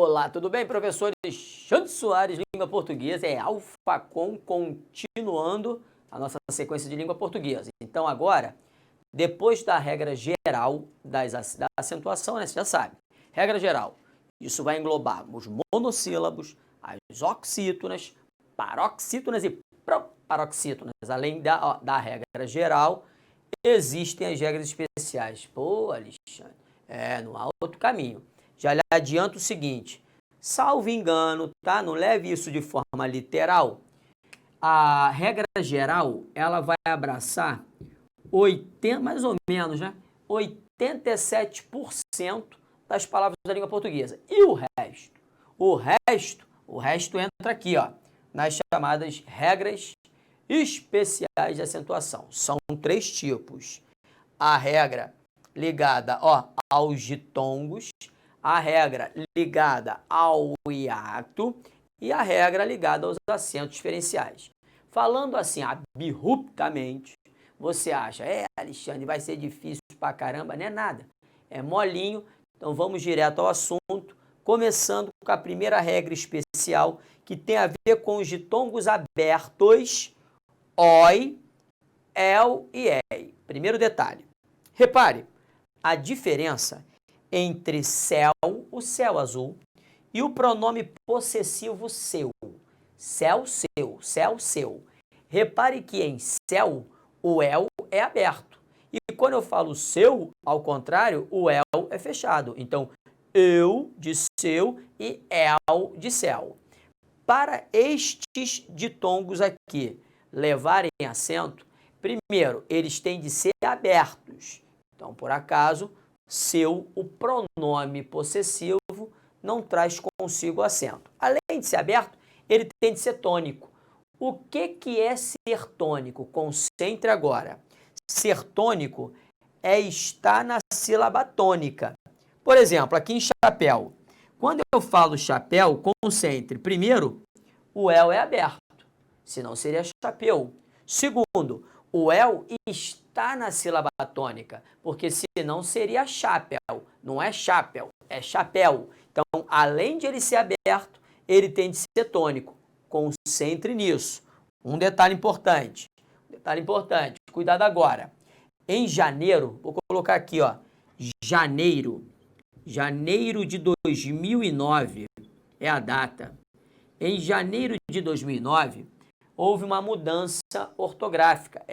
Olá, tudo bem, professor Alexandre Soares, língua portuguesa, é AlphaCom, continuando a nossa sequência de língua portuguesa. Então agora, depois da regra geral da acentuação, né, você já sabe, regra geral, isso vai englobar os monossílabos, as oxítonas, paroxítonas e proparoxítonas. Além da regra geral, existem as regras especiais. Pô, Alexandre, não há outro caminho. Já lhe adianto o seguinte, salvo engano, tá? Não leve isso de forma literal. A regra geral, ela vai abraçar 80, mais ou menos, né? 87% das palavras da língua portuguesa. E o resto? O resto entra aqui, ó, nas chamadas regras especiais de acentuação. São 3 tipos. A regra ligada, ó, aos ditongos, a regra ligada ao hiato e a regra ligada aos acentos diferenciais. Falando assim, abruptamente, você acha, Alexandre, vai ser difícil pra caramba? Não é nada, é molinho. Então vamos direto ao assunto, começando com a primeira regra especial, que tem a ver com os ditongos abertos, oi, el e ei. Primeiro detalhe, repare, a diferença entre céu, o céu azul, e o pronome possessivo seu. Céu seu, céu seu. Repare que em céu, o el é aberto. E quando eu falo seu, ao contrário, o el é fechado. Então, eu de seu e el de céu. Para estes ditongos aqui levarem acento, primeiro, eles têm de ser abertos. Então, por acaso, seu, o pronome possessivo, não traz consigo acento. Além de ser aberto, ele tem de ser tônico. O que é ser tônico? Concentre agora. Ser tônico é estar na sílaba tônica. Por exemplo, aqui em chapéu. Quando eu falo chapéu, concentre. Primeiro, o el é aberto, senão seria chapéu. Segundo, o el está na sílaba tônica, porque senão seria chapéu. Não é chapéu, é chapéu. Então, além de ele ser aberto, ele tem de ser tônico. Concentre nisso. Um detalhe importante. Cuidado agora. Em janeiro, vou colocar aqui, ó, janeiro de 2009 é a data. Em janeiro de 2009, houve uma mudança ortográfica.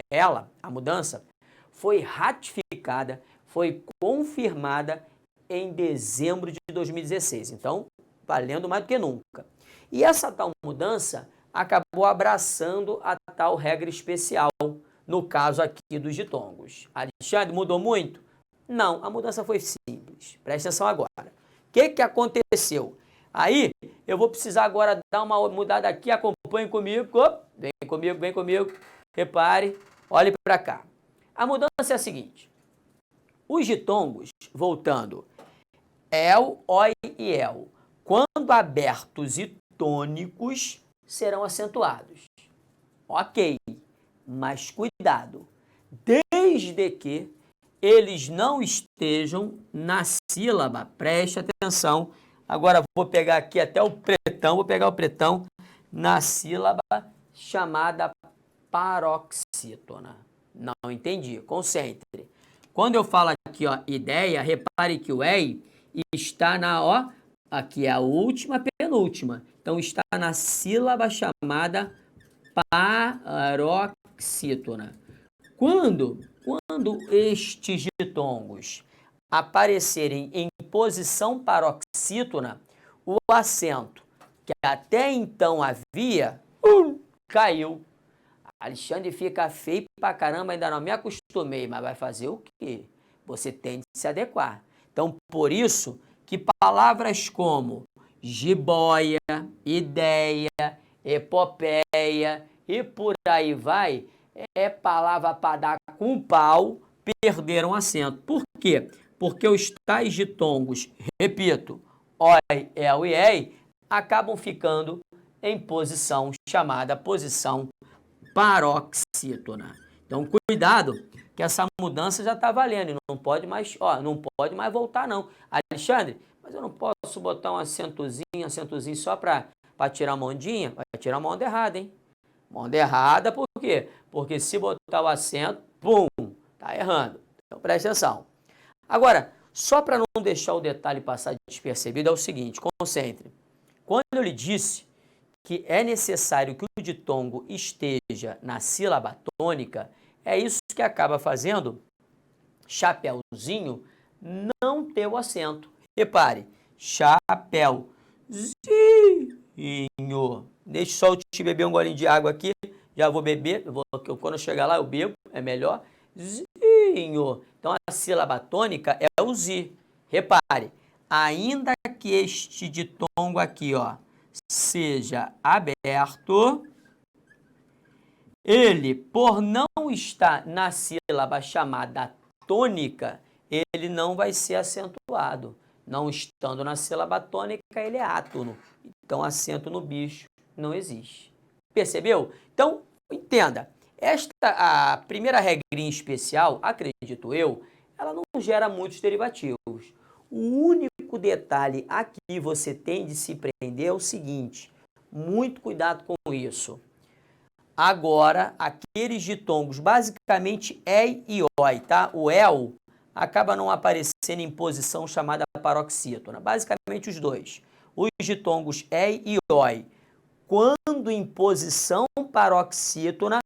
A mudança, foi ratificada, foi confirmada em dezembro de 2016. Então, valendo mais do que nunca. E essa tal mudança acabou abraçando a tal regra especial, no caso aqui dos ditongos. Alexandre, mudou muito? Não, a mudança foi simples. Presta atenção agora. O que aconteceu? Aí, eu vou precisar agora dar uma mudada aqui, acompanhe comigo. Vem comigo. Repare, olhe para cá. A mudança é a seguinte. Os ditongos, voltando, el, oi e el, quando abertos e tônicos, serão acentuados. Ok, mas cuidado. Desde que eles não estejam na sílaba, preste atenção. Agora vou pegar aqui até o pretão, na sílaba chamada paroxítona. Não entendi, concentre. Quando eu falo aqui, ó, ideia, repare que o ei está na, ó, aqui é a última, penúltima. Então está na sílaba chamada paroxítona. Quando estes ditongos aparecerem em posição paroxítona, o acento que até então havia, caiu. Alexandre, fica feio pra caramba, ainda não me acostumei, mas vai fazer o quê? Você tem de se adequar. Então, por isso que palavras como jiboia, ideia, epopeia e por aí vai, é palavra para dar com pau, perderam acento. Por quê? Porque os tais ditongos, repito, oi, el e ei, acabam ficando em posição chamada posição paroxítona. Então, cuidado, que essa mudança já está valendo e não pode mais, não pode mais voltar não. Alexandre, mas eu não posso posso botar um acentozinho só para tirar uma ondinha? Vai tirar uma onda errada, hein? Uma onda errada por quê? Porque se botar o acento, pum, tá errando. Então preste atenção. Agora, só para não deixar o detalhe passar despercebido, é o seguinte, concentre. Quando eu lhe disse que é necessário que o ditongo esteja na sílaba tônica, é isso que acaba fazendo chapéuzinho não ter o acento. Repare, chapéuzinho. Deixa só eu te beber um golinho de água aqui, já vou beber, quando eu chegar lá eu bebo, é melhor. Zinho. Então a sílaba tônica é o zi. Repare, ainda que este ditongo aqui, ó, seja aberto, ele, por não estar na sílaba chamada tônica, ele não vai ser acentuado. Não estando na sílaba tônica, ele é átono. Então, acento no bicho não existe. Percebeu? Então, entenda. A primeira regrinha especial, acredito eu, ela não gera muitos derivativos. O único detalhe aqui você tem de se prender é o seguinte, muito cuidado com isso. Agora, aqueles ditongos, basicamente EI e OI, tá? O EL acaba não aparecendo em posição chamada paroxítona, basicamente os dois. Os ditongos EI e OI, quando em posição paroxítona,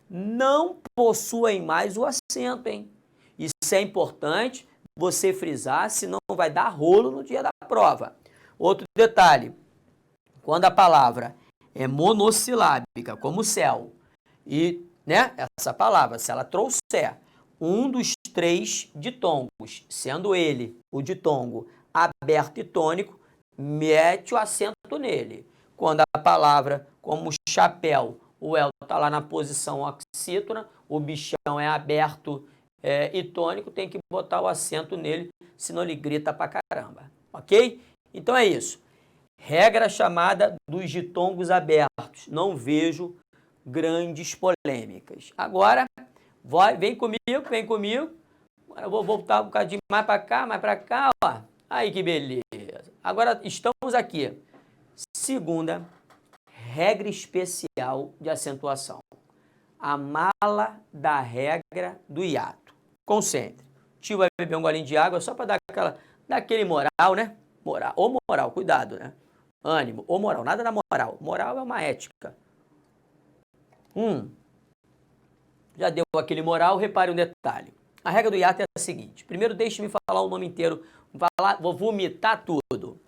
não possuem mais o acento, hein? Isso é importante você frisar, senão vai dar rolo no dia da prova. Outro detalhe, quando a palavra é monossilábica, como céu, e né, essa palavra, se ela trouxer um dos três ditongos, sendo ele o ditongo aberto e tônico, mete o acento nele. Quando a palavra, como chapéu, o El está lá na posição oxítona, o bichão é aberto e tônico, tem que botar o acento nele, senão ele grita pra caramba. Ok? Então é isso. Regra chamada dos ditongos abertos. Não vejo grandes polêmicas. Agora, vem comigo, vem comigo. Agora eu vou voltar um bocadinho mais para cá, ó. Aí que beleza. Agora estamos aqui. Segunda regra especial de acentuação. A mala da regra do hiato. Concentre. O tio vai beber um golinho de água só para dar aquele moral, né? Moral, cuidado, né? Ânimo, ou moral, nada da moral. Moral é uma ética. Já deu aquele moral, repare um detalhe. A regra do hiato é a seguinte. Primeiro, deixe-me falar o nome inteiro. Vou vomitar tudo.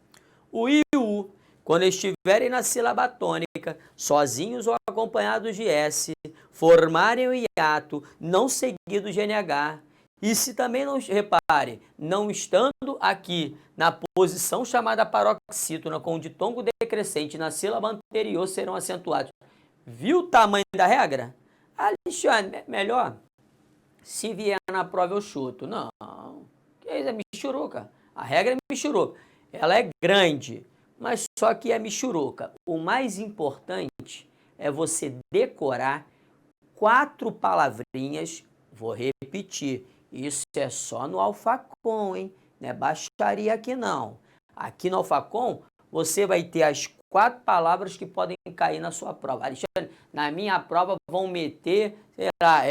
O I e o U, quando estiverem na sílaba tônica, sozinhos ou acompanhados de S, formarem o hiato, não seguido de NH. E se também não, repare, não estando aqui na posição chamada paroxítona com o ditongo decrescente na sílaba anterior, serão acentuados. Viu o tamanho da regra? Alexandre, melhor se vier na prova eu chuto. Não, que isso é michuruca. A regra é michuruca. Ela é grande, mas só que é michuruca. O mais importante é você decorar 4 palavrinhas. Vou repetir, isso é só no Alfacom, hein? Não é baixaria aqui não. Aqui no Alfacom, você vai ter as 4 palavras que podem cair na sua prova. Alexandre, na minha prova vão meter, sei lá,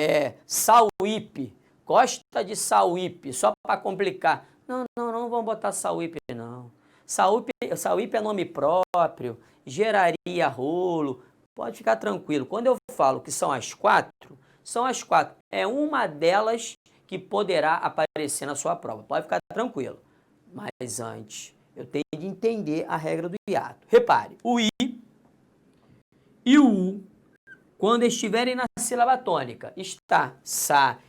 Sauípe. Gosta de Sauípe, só para complicar. Não vão botar Sauípe, não. Sauípe é nome próprio, geraria rolo. Pode ficar tranquilo. Quando eu falo que são as 4, são as 4. É uma delas que poderá aparecer na sua prova. Pode ficar tranquilo. Mas antes, eu tenho de entender a regra do hiato. Repare, o I e o U, quando estiverem na sílaba tônica, está saída,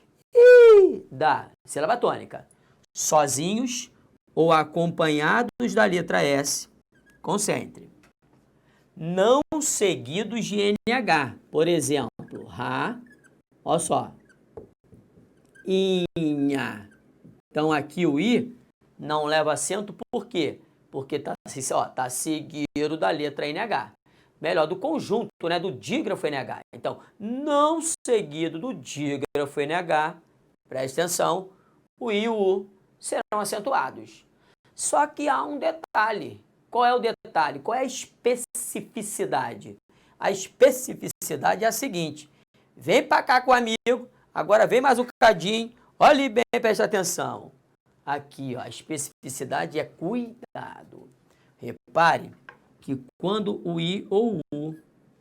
sílaba tônica, sozinhos ou acompanhados da letra S, concentre. Não seguidos de NH, por exemplo, Rá, olha só, Inha. Então aqui o I não leva acento, por quê? Porque tá seguido da letra NH. Melhor, do conjunto, né, do dígrafo NH. Então, não seguido do dígrafo NH, preste atenção, o I e o U serão acentuados. Só que há um detalhe. Qual é o detalhe? Qual é a especificidade? A especificidade é a seguinte. Vem para cá com o amigo, agora vem mais um cadinho. Olhe bem, preste atenção. Aqui, ó, a especificidade é cuidado. Repare que quando o I ou o U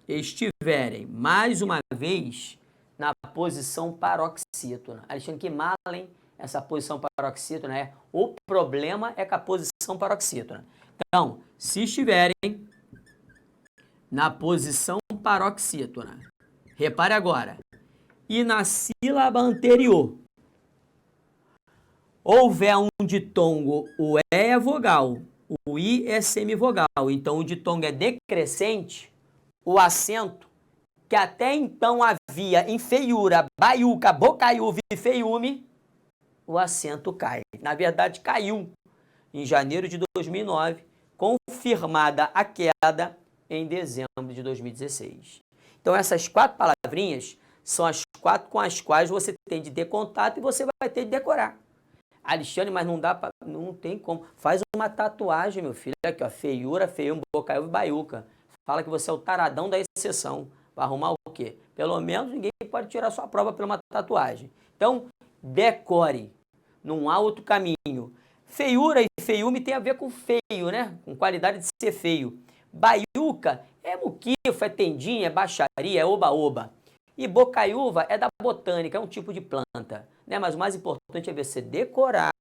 estiverem, mais uma vez, na posição paroxítona. Alexandre, que mala, hein? Essa posição paroxítona é. O problema é com a posição paroxítona. Então, se estiverem na posição paroxítona, repare agora, e na sílaba anterior houver um ditongo, o E é vogal, o I é semivogal, então o ditongo é decrescente, o acento que até então havia em feiura, baiuca, bocaiúva e feiume, o acento cai. Na verdade, caiu em janeiro de 2009, confirmada a queda em dezembro de 2016. Então, essas 4 palavrinhas são as 4 com as quais você tem de ter contato e você vai ter de decorar. Alexandre, mas não dá pra, não tem como. Faz uma tatuagem, meu filho. Aqui, ó, feiura, feiume, bocaiúva e baiuca. Fala que você é o taradão da exceção. Vai arrumar o quê? Pelo menos ninguém pode tirar sua prova por uma tatuagem. Então, decore. Não há outro caminho. Feiura e feiume tem a ver com feio, né? Com qualidade de ser feio. Baiuca é muquifo, é tendinha, é baixaria, é oba-oba. E bocaiúva é da botânica, é um tipo de planta. Né? Mas o mais importante é você decorar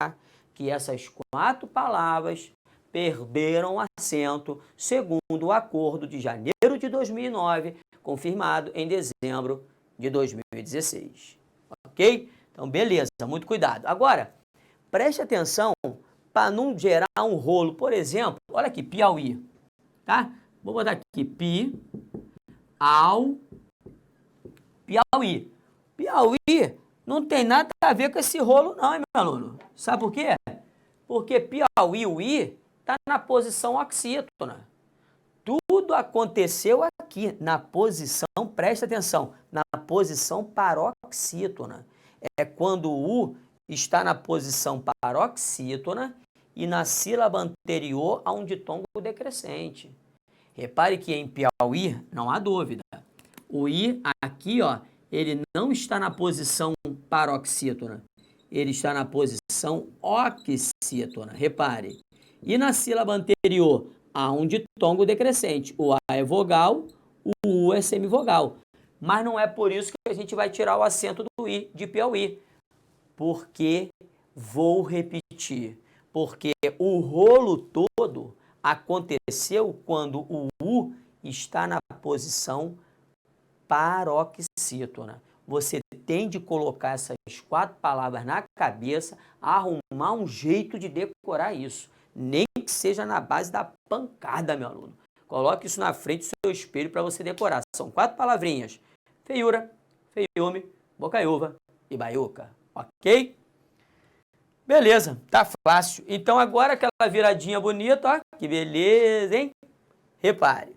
que essas 4 palavras perderam acento segundo o acordo de janeiro de 2009, confirmado em dezembro de 2016. Ok? Então, beleza, muito cuidado. Agora, preste atenção para não gerar um rolo. Por exemplo, olha aqui, Piauí. Tá? Vou botar aqui, Piauí. Piauí não tem nada a ver com esse rolo não, hein, meu aluno? Sabe por quê? Porque Piauí, o I, está na posição oxítona. Tudo aconteceu aqui, na posição, presta atenção, na posição paroxítona. É quando o U está na posição paroxítona e na sílaba anterior a um ditongo decrescente. Repare que em Piauí não há dúvida. O I aqui, ó, ele não está na posição paroxítona, ele está na posição oxítona. Repare. E na sílaba anterior há um ditongo decrescente. O A é vogal, o U é semivogal. Mas não é por isso que a gente vai tirar o acento do I de Piauí. Porque, vou repetir, porque o rolo todo aconteceu quando o U está na posição paroxítona. Você tem de colocar essas 4 palavras na cabeça, arrumar um jeito de decorar isso. Nem que seja na base da pancada, meu aluno. Coloque isso na frente do seu espelho para você decorar. São 4 palavrinhas. Feiura, feiume, bocaiúva e baiuca. Ok? Beleza, tá fácil. Então agora aquela viradinha bonita, ó. Que beleza, hein? Repare.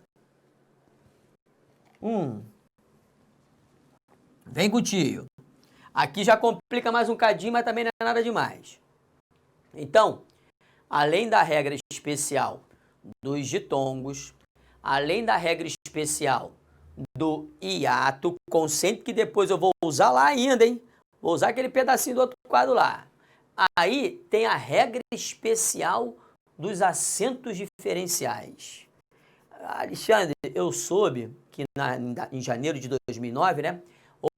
Vem com o tio. Aqui já complica mais um cadinho, mas também não é nada demais. Então, além da regra especial dos ditongos, além da regra especial do hiato, consciente que depois eu vou usar lá ainda, hein? Vou usar aquele pedacinho do outro quadro lá. Aí tem a regra especial dos acentos diferenciais. Alexandre, eu soube que em janeiro de 2009, né,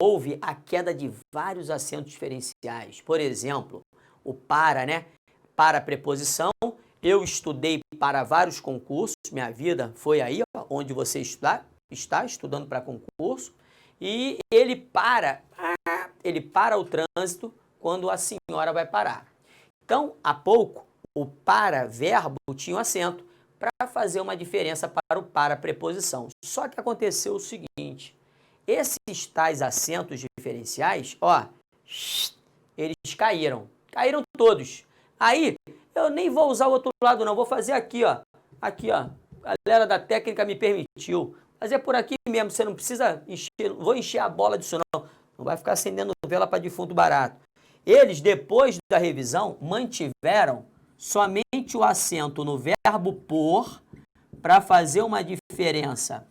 houve a queda de vários acentos diferenciais. Por exemplo, o para, né? Para preposição. Eu estudei para vários concursos, minha vida foi aí, ó, onde você está estudando para concurso, e ele para o trânsito quando a senhora vai parar. Então, há pouco, o para verbo tinha um acento para fazer uma diferença para o para preposição. Só que aconteceu o seguinte, esses tais acentos diferenciais, ó, eles caíram todos. Aí, eu nem vou usar o outro lado não, vou fazer aqui, ó. Aqui, ó. A galera da técnica me permitiu. Fazer por aqui mesmo, você não precisa encher, não vou encher a bola disso não. Não vai ficar acendendo vela para defunto barato. Eles, depois da revisão, mantiveram somente somente o acento no verbo por para fazer uma diferença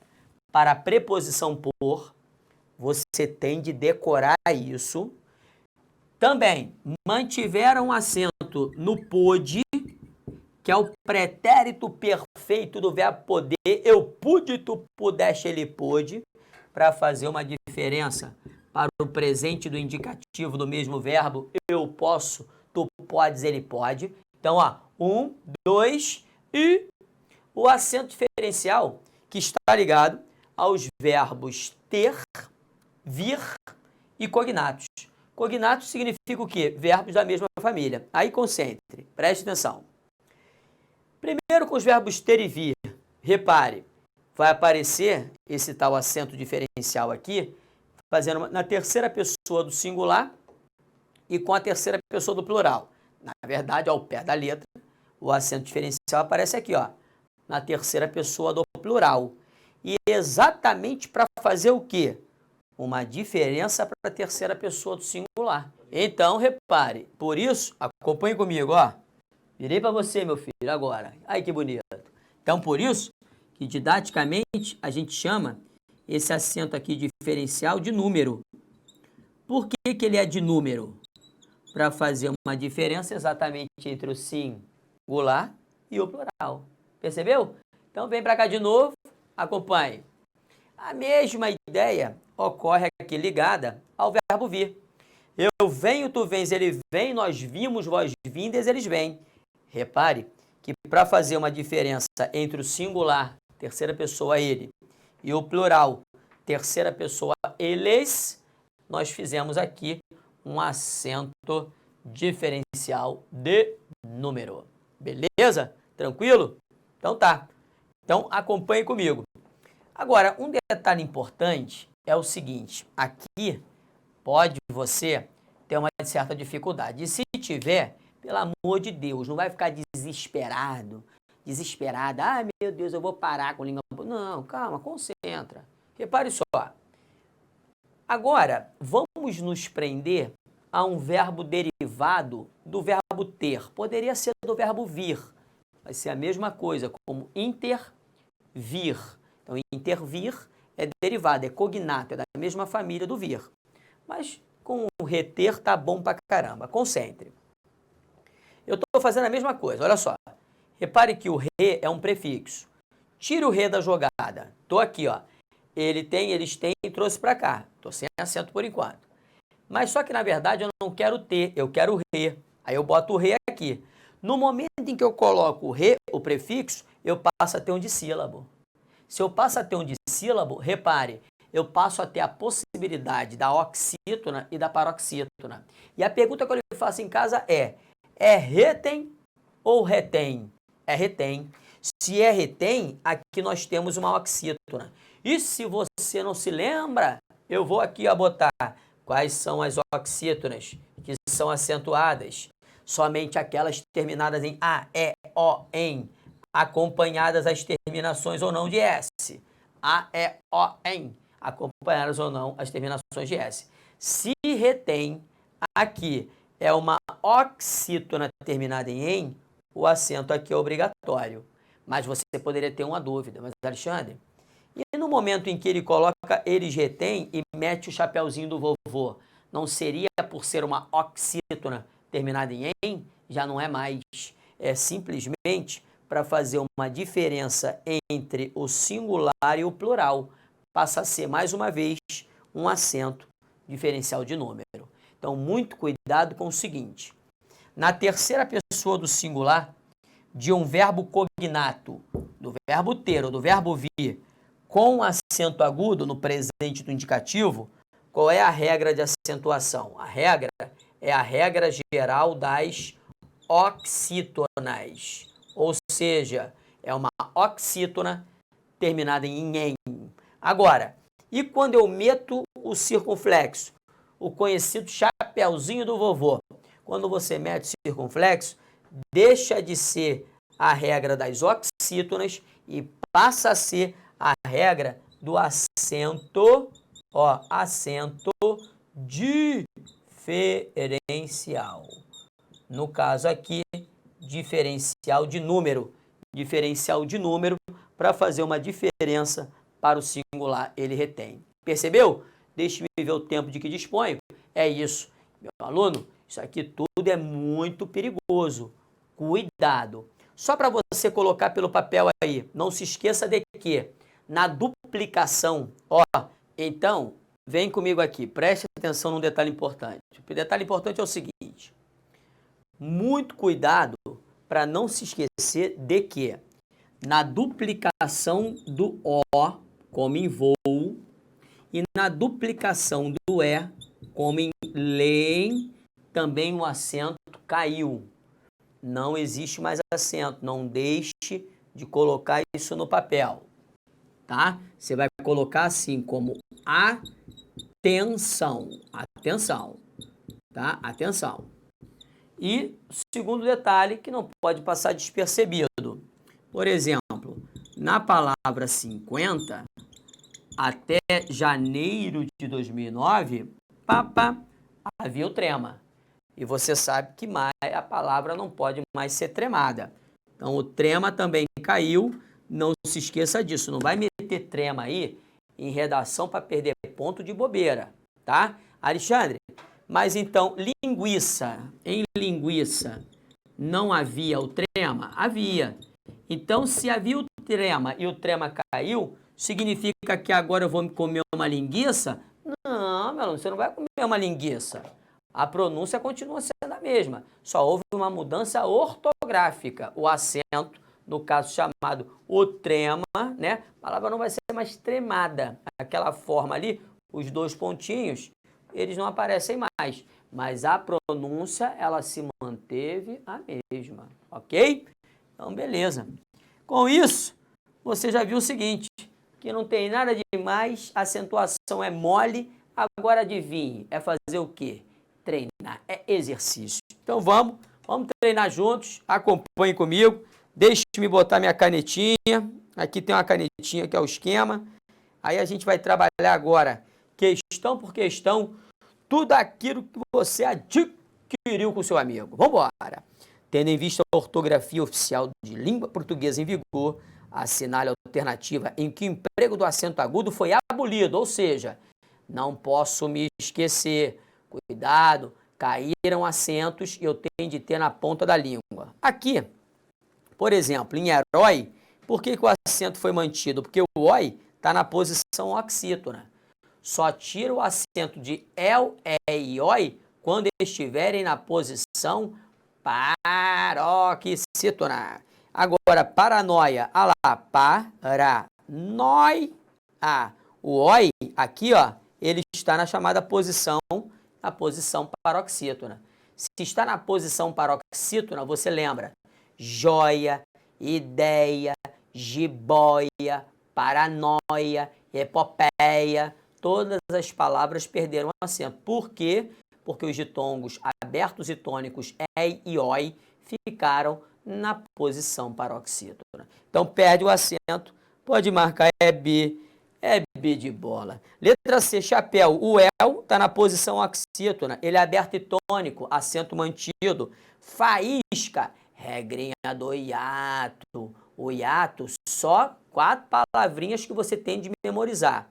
para a preposição por, você tem de decorar isso. Também mantiveram acento no pôde, que é o pretérito perfeito do verbo poder. Eu pude, tu pudeste, ele pôde, para fazer uma diferença para o presente do indicativo do mesmo verbo. Eu posso, tu podes, ele pode. Então, ó, 1, 2 e o acento diferencial que está ligado aos verbos ter, vir e cognatos. Cognatos significa o quê? Verbos da mesma família. Aí concentre, preste atenção. Primeiro com os verbos ter e vir. Repare, vai aparecer esse tal acento diferencial aqui, fazendo na terceira pessoa do singular e com a terceira pessoa do plural. Na verdade, ao pé da letra, o acento diferencial aparece aqui, ó, na terceira pessoa do plural. E exatamente para fazer o quê? Uma diferença para a terceira pessoa do singular. Então, repare, por isso, acompanhe comigo, ó. Virei para você, meu filho, agora. Ai, que bonito. Então, por isso, que didaticamente a gente chama esse acento aqui diferencial de número. Por que que ele é de número? Para fazer uma diferença exatamente entre o singular e o plural. Percebeu? Então, vem para cá de novo, acompanhe. A mesma ideia ocorre aqui ligada ao verbo vir. Eu venho, tu vens, ele vem, nós vimos, vós vindes, eles vêm. Repare que para fazer uma diferença entre o singular, terceira pessoa ele, e o plural, terceira pessoa eles, nós fizemos aqui um acento diferencial de número. Beleza? Tranquilo? Então tá. Então acompanhe comigo. Agora, um detalhe importante é o seguinte, aqui pode você ter uma certa dificuldade. E se tiver, pelo amor de Deus, não vai ficar desesperada. Ah, meu Deus, eu vou parar com língua... Não, calma, concentra. Repare só. Agora, vamos nos prender a um verbo derivado do verbo ter. Poderia ser do verbo vir. Vai ser a mesma coisa, como intervir. Então, intervir é derivado, é cognato, é da mesma família do vir. Mas com o reter tá bom pra caramba. Concentre. Eu estou fazendo a mesma coisa, olha só. Repare que o re é um prefixo. Tire o re da jogada. Estou aqui, ó. Ele tem, eles têm e trouxe para cá. Estou sem acento por enquanto. Mas só que, na verdade, eu não quero ter, eu quero re. Aí eu boto o re aqui. No momento em que eu coloco o re, o prefixo, eu passo a ter um dissílabo. Se eu passo a ter um dissílabo, repare, eu passo a ter a possibilidade da oxítona e da paroxítona. E a pergunta que eu lhe faço em casa é retem ou retém? É retém. Se é retém, aqui nós temos uma oxítona. E se você não se lembra, eu vou aqui a botar quais são as oxítonas que são acentuadas. Somente aquelas terminadas em A, E, O, em, acompanhadas as terminações ou não de S. A, E, O, em, acompanhadas ou não as terminações de S. Se retém, aqui é uma oxítona terminada em, o acento aqui é obrigatório. Mas você poderia ter uma dúvida, mas Alexandre, e no momento em que ele coloca eles retém e mete o chapeuzinho do vovô, não seria por ser uma oxítona terminada em, já não é mais. É simplesmente para fazer uma diferença entre o singular e o plural. Passa a ser, mais uma vez, um acento diferencial de número. Então, muito cuidado com o seguinte. Na terceira pessoa do singular, de um verbo cognato, do verbo ter ou do verbo vir, com acento agudo no presente do indicativo, qual é a regra de acentuação? A regra é a regra geral das oxítonas, ou seja, é uma oxítona terminada em em. Agora, e quando eu meto o circunflexo? O conhecido chapeuzinho do vovô. Quando você mete o circunflexo, deixa de ser a regra das oxítonas e passa a ser a regra do acento, ó, acento diferencial. No caso aqui, diferencial de número. Diferencial de número para fazer uma diferença para o singular, ele retém. Percebeu? Deixe-me ver o tempo de que disponho. É isso. Meu aluno, isso aqui tudo é muito perigoso. Cuidado. Só para você colocar pelo papel aí, não se esqueça de que na duplicação, ó, então, vem comigo aqui, preste atenção num detalhe importante. O detalhe importante é o seguinte, muito cuidado para não se esquecer de que na duplicação do O, como em voo, e na duplicação do E, como em leem, também o acento caiu. Não existe mais acento, não deixe de colocar isso no papel, tá? Você vai colocar assim como atenção, atenção, tá? Atenção. E segundo detalhe que não pode passar despercebido, por exemplo, na palavra 50, até janeiro de 2009, havia o trema. E você sabe que a palavra não pode mais ser tremada. Então, o trema também caiu. Não se esqueça disso. Não vai meter trema aí em redação para perder ponto de bobeira, tá? Alexandre, mas então, linguiça. Em linguiça, não havia o trema? Havia. Então, se havia o trema e o trema caiu, significa que agora eu vou comer uma linguiça? Não, meu aluno, você não vai comer uma linguiça. A pronúncia continua sendo a mesma, só houve uma mudança ortográfica. O acento, no caso chamado o trema, né? A palavra não vai ser mais tremada. Aquela forma ali, os dois pontinhos, eles não aparecem mais. Mas a pronúncia, ela se manteve a mesma, ok? Então, beleza. Com isso, você já viu o seguinte, que não tem nada demais, a acentuação é mole, agora adivinhe, é fazer o quê? Treinar, é exercício. Então vamos treinar juntos, acompanhe comigo, deixe-me botar minha canetinha, aqui tem uma canetinha que é o esquema, aí a gente vai trabalhar agora, questão por questão, tudo aquilo que você adquiriu com seu amigo. Vamos embora. Tendo em vista a ortografia oficial de língua portuguesa em vigor, assinale a alternativa em que o emprego do acento agudo foi abolido, ou seja, não posso me esquecer. Cuidado, caíram acentos e eu tenho de ter na ponta da língua. Aqui, por exemplo, em herói, por que o acento foi mantido? Porque o oi está na posição oxítona. Só tira o acento de el, é e oi quando estiverem na posição paroxítona. Agora, paranoia, a lá, paranoi, o oi, aqui, ó, ele está na chamada posição, a posição paroxítona. Se está na posição paroxítona, você lembra, joia, ideia, jiboia, paranoia, epopeia, todas as palavras perderam acento. Por quê? Porque os ditongos abertos e tônicos ei e oi ficaram na posição paroxítona. Então, perde o acento, pode marcar é B de bola. Letra C, chapéu. O el está na posição oxítona, ele é aberto e tônico, acento mantido. Faísca, regrinha do hiato. O hiato, só 4 palavrinhas que você tem de memorizar.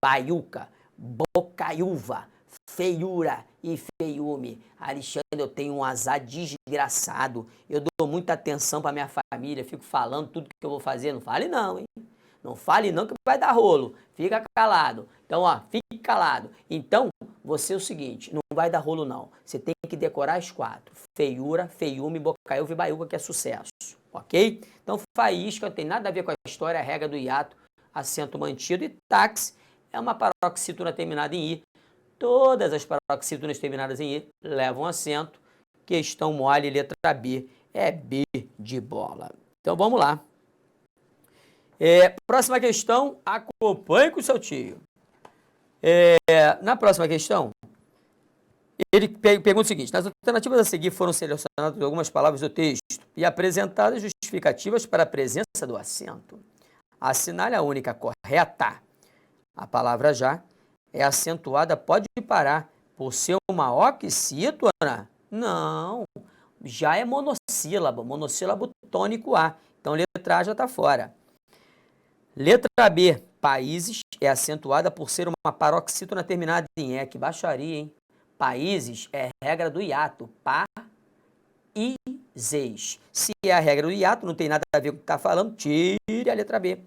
Baiuca, bocaiúva, feiura e feiume. Alexandre, eu tenho um azar desgraçado. Eu dou muita atenção para minha família, fico falando tudo que eu vou fazer. Não fale não, hein? Não fale não que vai dar rolo. Fica calado. Então, ó, fique calado. Então, você é o seguinte, não vai dar rolo não. Você tem que decorar as 4. Feiura, feiume, bocaiúva e baiuca, que é sucesso. Ok? Então, faísca não tem nada a ver com a história, a regra do hiato, acento mantido. E táxi é uma paroxítona terminada em I. Todas as paroxítonas terminadas em I levam acento. Questão mole, letra B, é B de bola. Então, vamos lá. Próxima questão, acompanhe com o seu tio. Na próxima questão, ele pergunta o seguinte, nas alternativas a seguir foram selecionadas algumas palavras do texto e apresentadas justificativas para a presença do acento. Assinale a única correta. A palavra já é acentuada, pode parar por ser uma oxítona? Não, já é monossílabo tônico A. Então, letra A já está fora. Letra B, países, é acentuada por ser uma paroxítona terminada em E. Que baixaria, hein? Países é regra do hiato. Países. Se é a regra do hiato, não tem nada a ver com o que está falando, tire a letra B.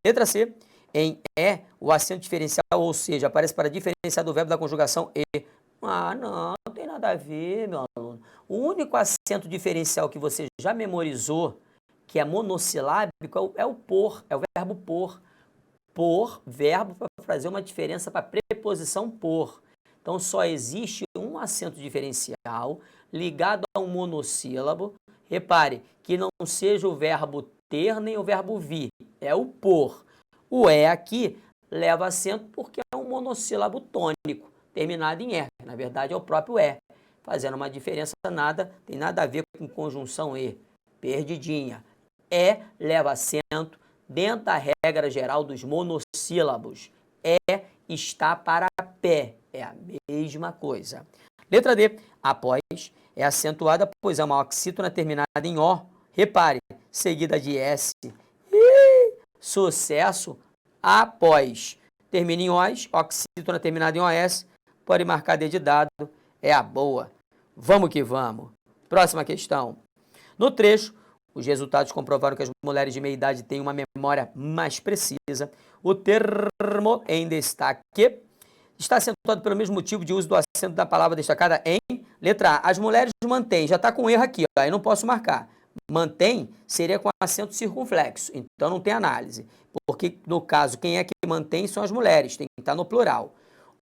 Letra C, em E, o acento diferencial, ou seja, aparece para diferenciar do verbo da conjugação E. Ah, não tem nada a ver, meu aluno. O único acento diferencial que você já memorizou, que é monossilábico, é o por, é o verbo por. Por, verbo para fazer uma diferença para a preposição por. Então, só existe um acento diferencial ligado a um monossílabo. Repare que não seja o verbo ter nem o verbo vir, é o por. O é aqui leva acento porque é um monossílabo tônico, terminado em é. Na verdade, é o próprio é, fazendo uma diferença tem nada a ver com conjunção e. Perdidinha. É leva acento dentro da regra geral dos monossílabos. É está para pé. É a mesma coisa. Letra D. Após é acentuada, pois é uma oxítona terminada em O. Repare, seguida de S. Sucesso após. Termina em OS, oxítona terminada em OS. Pode marcar D de dado. É a boa. Vamos que vamos. Próxima questão. No trecho, os resultados comprovaram que as mulheres de meia idade têm uma memória mais precisa. O termo em destaque está acentuado pelo mesmo motivo de uso do acento da palavra destacada em letra A. As mulheres mantêm, já está com erro aqui, ó, eu não posso marcar. Mantém seria com acento circunflexo, então não tem análise. Porque, no caso, quem é que mantém são as mulheres, tem que estar no plural.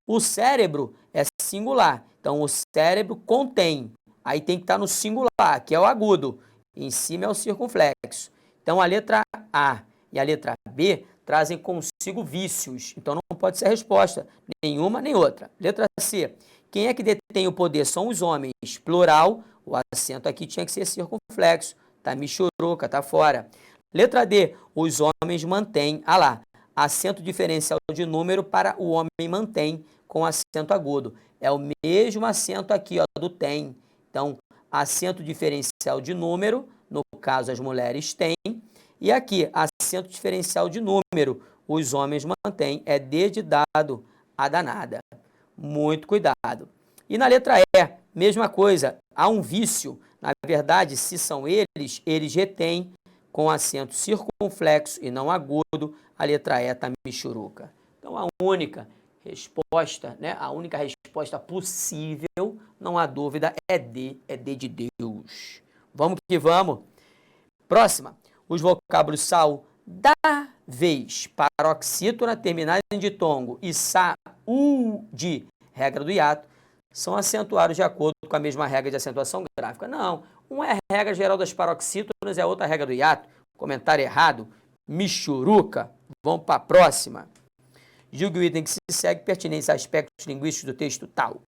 O cérebro é singular, então o cérebro contém, aí tem que estar no singular, que é o agudo. Em cima é o circunflexo. Então, a letra A e a letra B trazem consigo vícios. Então, não pode ser a resposta. Nenhuma, nem outra. Letra C. Quem é que detém o poder? São os homens. Plural, o acento aqui tinha que ser circunflexo. Tá michuruca, tá fora. Letra D. Os homens mantêm. Ah lá. Acento diferencial de número para o homem mantém com acento agudo. É o mesmo acento aqui, ó, do tem. Então, acento diferencial de número, no caso as mulheres têm, e aqui, acento diferencial de número, os homens mantêm, é D de dado, a danada. Muito cuidado. E na letra E, mesma coisa, há um vício, na verdade, se são eles, eles retêm com acento circunflexo e não agudo, a letra E está michuruca. Então, a única resposta, né? A única resposta possível, não há dúvida, é D de Deus. Vamos que vamos. Próxima. Os vocábulos saudáveis, paroxítona terminada em ditongo e saúde, regra do hiato, são acentuados de acordo com a mesma regra de acentuação gráfica. Não, uma é a regra geral das paroxítonas e a outra a regra do hiato. Comentário errado, michuruca. Vamos para a próxima. Julgue o item que se segue pertinente a aspectos linguísticos do texto tal.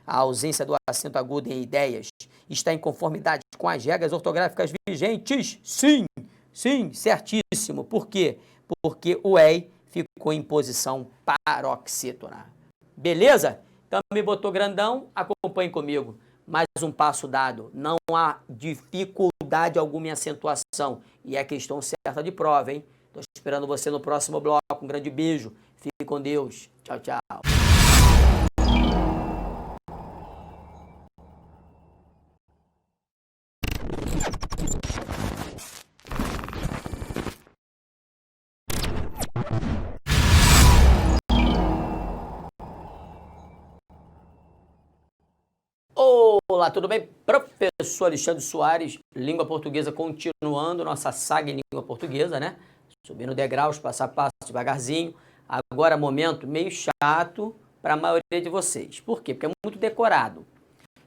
A ausência do acento agudo em ideias está em conformidade com as regras ortográficas vigentes? Sim, sim, certíssimo. Por quê? Porque o EI ficou em posição paroxítona. Beleza? Então me botou grandão, acompanhe comigo. Mais um passo dado. Não há dificuldade alguma em acentuação. E é questão certa de prova, hein? Estou esperando você no próximo bloco. Um grande beijo. Fique com Deus. Tchau, tchau. Olá, tudo bem? Professor Alexandre Soares, língua portuguesa, continuando nossa saga em língua portuguesa, né? Subindo degraus, passo a passo, devagarzinho. Agora, momento meio chato para a maioria de vocês. Por quê? Porque é muito decorado.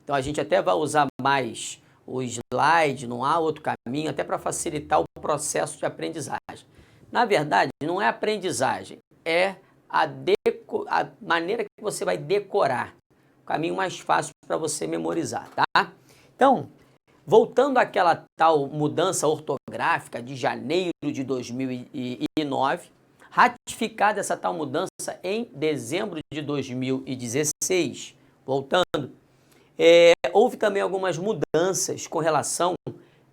Então, a gente até vai usar mais o slide, não há outro caminho, até para facilitar o processo de aprendizagem. Na verdade, não é aprendizagem, é a maneira que você vai decorar. O caminho mais fácil para você memorizar, tá? Então, voltando àquela tal mudança ortográfica de janeiro de 2009, ratificada essa tal mudança em dezembro de 2016, voltando, houve também algumas mudanças com relação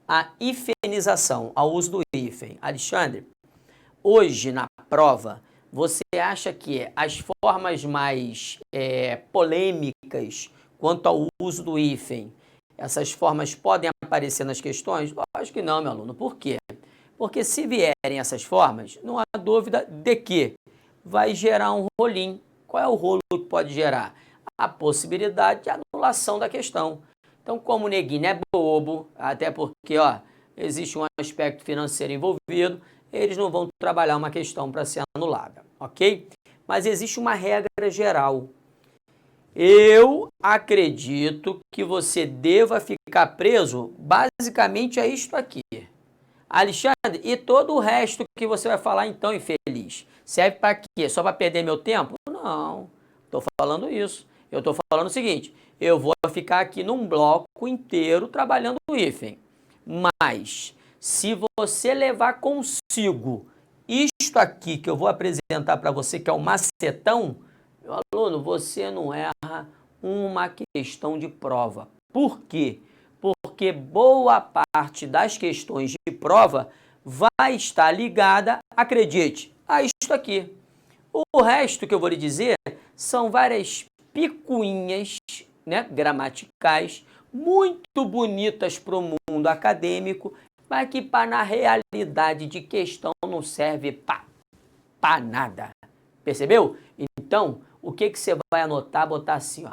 à hifenização, ao uso do hífen. Alexandre, hoje na prova, você acha que as formas mais polêmicas quanto ao uso do hífen, essas formas podem aparecer nas questões? Lógico que não, meu aluno. Por quê? Porque se vierem essas formas, não há dúvida de que vai gerar um rolinho. Qual é o rolo que pode gerar? A possibilidade de anulação da questão. Então, como o neguinho é bobo, até porque existe um aspecto financeiro envolvido, eles não vão trabalhar uma questão para ser anulada, ok? Mas existe uma regra geral. Eu acredito que você deva ficar preso basicamente a isto aqui. Alexandre, e todo o resto que você vai falar então, infeliz, serve para quê? Só para perder meu tempo? Não, estou falando isso. Eu estou falando o seguinte, eu vou ficar aqui num bloco inteiro trabalhando o hífen. Mas, se você levar consigo isto aqui que eu vou apresentar para você, que é o macetão, meu aluno, você não erra uma questão de prova. Por quê? Porque boa parte das questões de prova vai estar ligada, acredite, a isto aqui. O resto que eu vou lhe dizer são várias picuinhas, né, gramaticais, muito bonitas para o mundo acadêmico, mas que na realidade de questão não serve para nada. Percebeu? Então, o que você vai anotar? Botar assim, ó.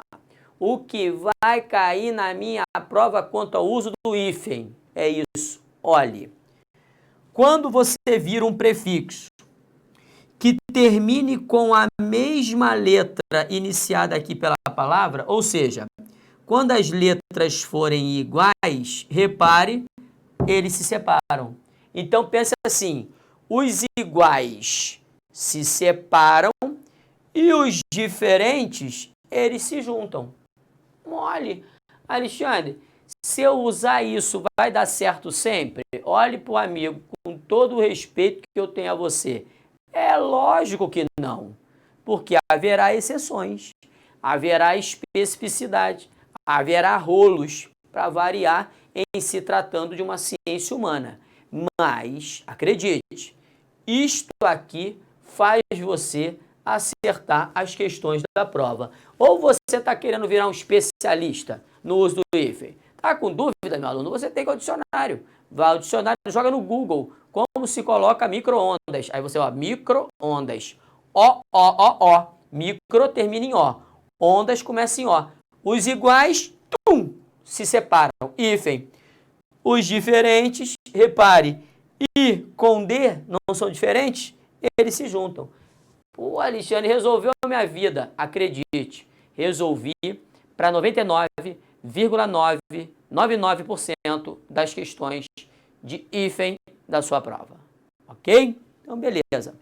O que vai cair na minha prova quanto ao uso do hífen é isso. Olhe, quando você vir um prefixo que termine com a mesma letra iniciada aqui pela palavra, ou seja, quando as letras forem iguais, repare, eles se separam. Então, pense assim, os iguais se separam e os diferentes, eles se juntam. Olhe, Alexandre, se eu usar isso, vai dar certo sempre? Olhe para o amigo, com todo o respeito que eu tenho a você. É lógico que não, porque haverá exceções, haverá especificidade, haverá rolos para variar em se tratando de uma ciência humana. Mas, acredite, isto aqui faz você acertar as questões da prova. Ou você está querendo virar um especialista no uso do hífen? Está com dúvida, meu aluno? Você tem que ir ao dicionário. Vai ao dicionário, joga no Google como se coloca micro-ondas. Aí você, micro-ondas. O. Micro termina em O. Ondas começa em O. Os iguais, se separam. Hífen. Os diferentes, repare, I com D não são diferentes, eles se juntam. Pô, Alexandre, resolveu a minha vida. Acredite, resolvi para 99,999% das questões de hífen da sua prova. Ok? Então, beleza.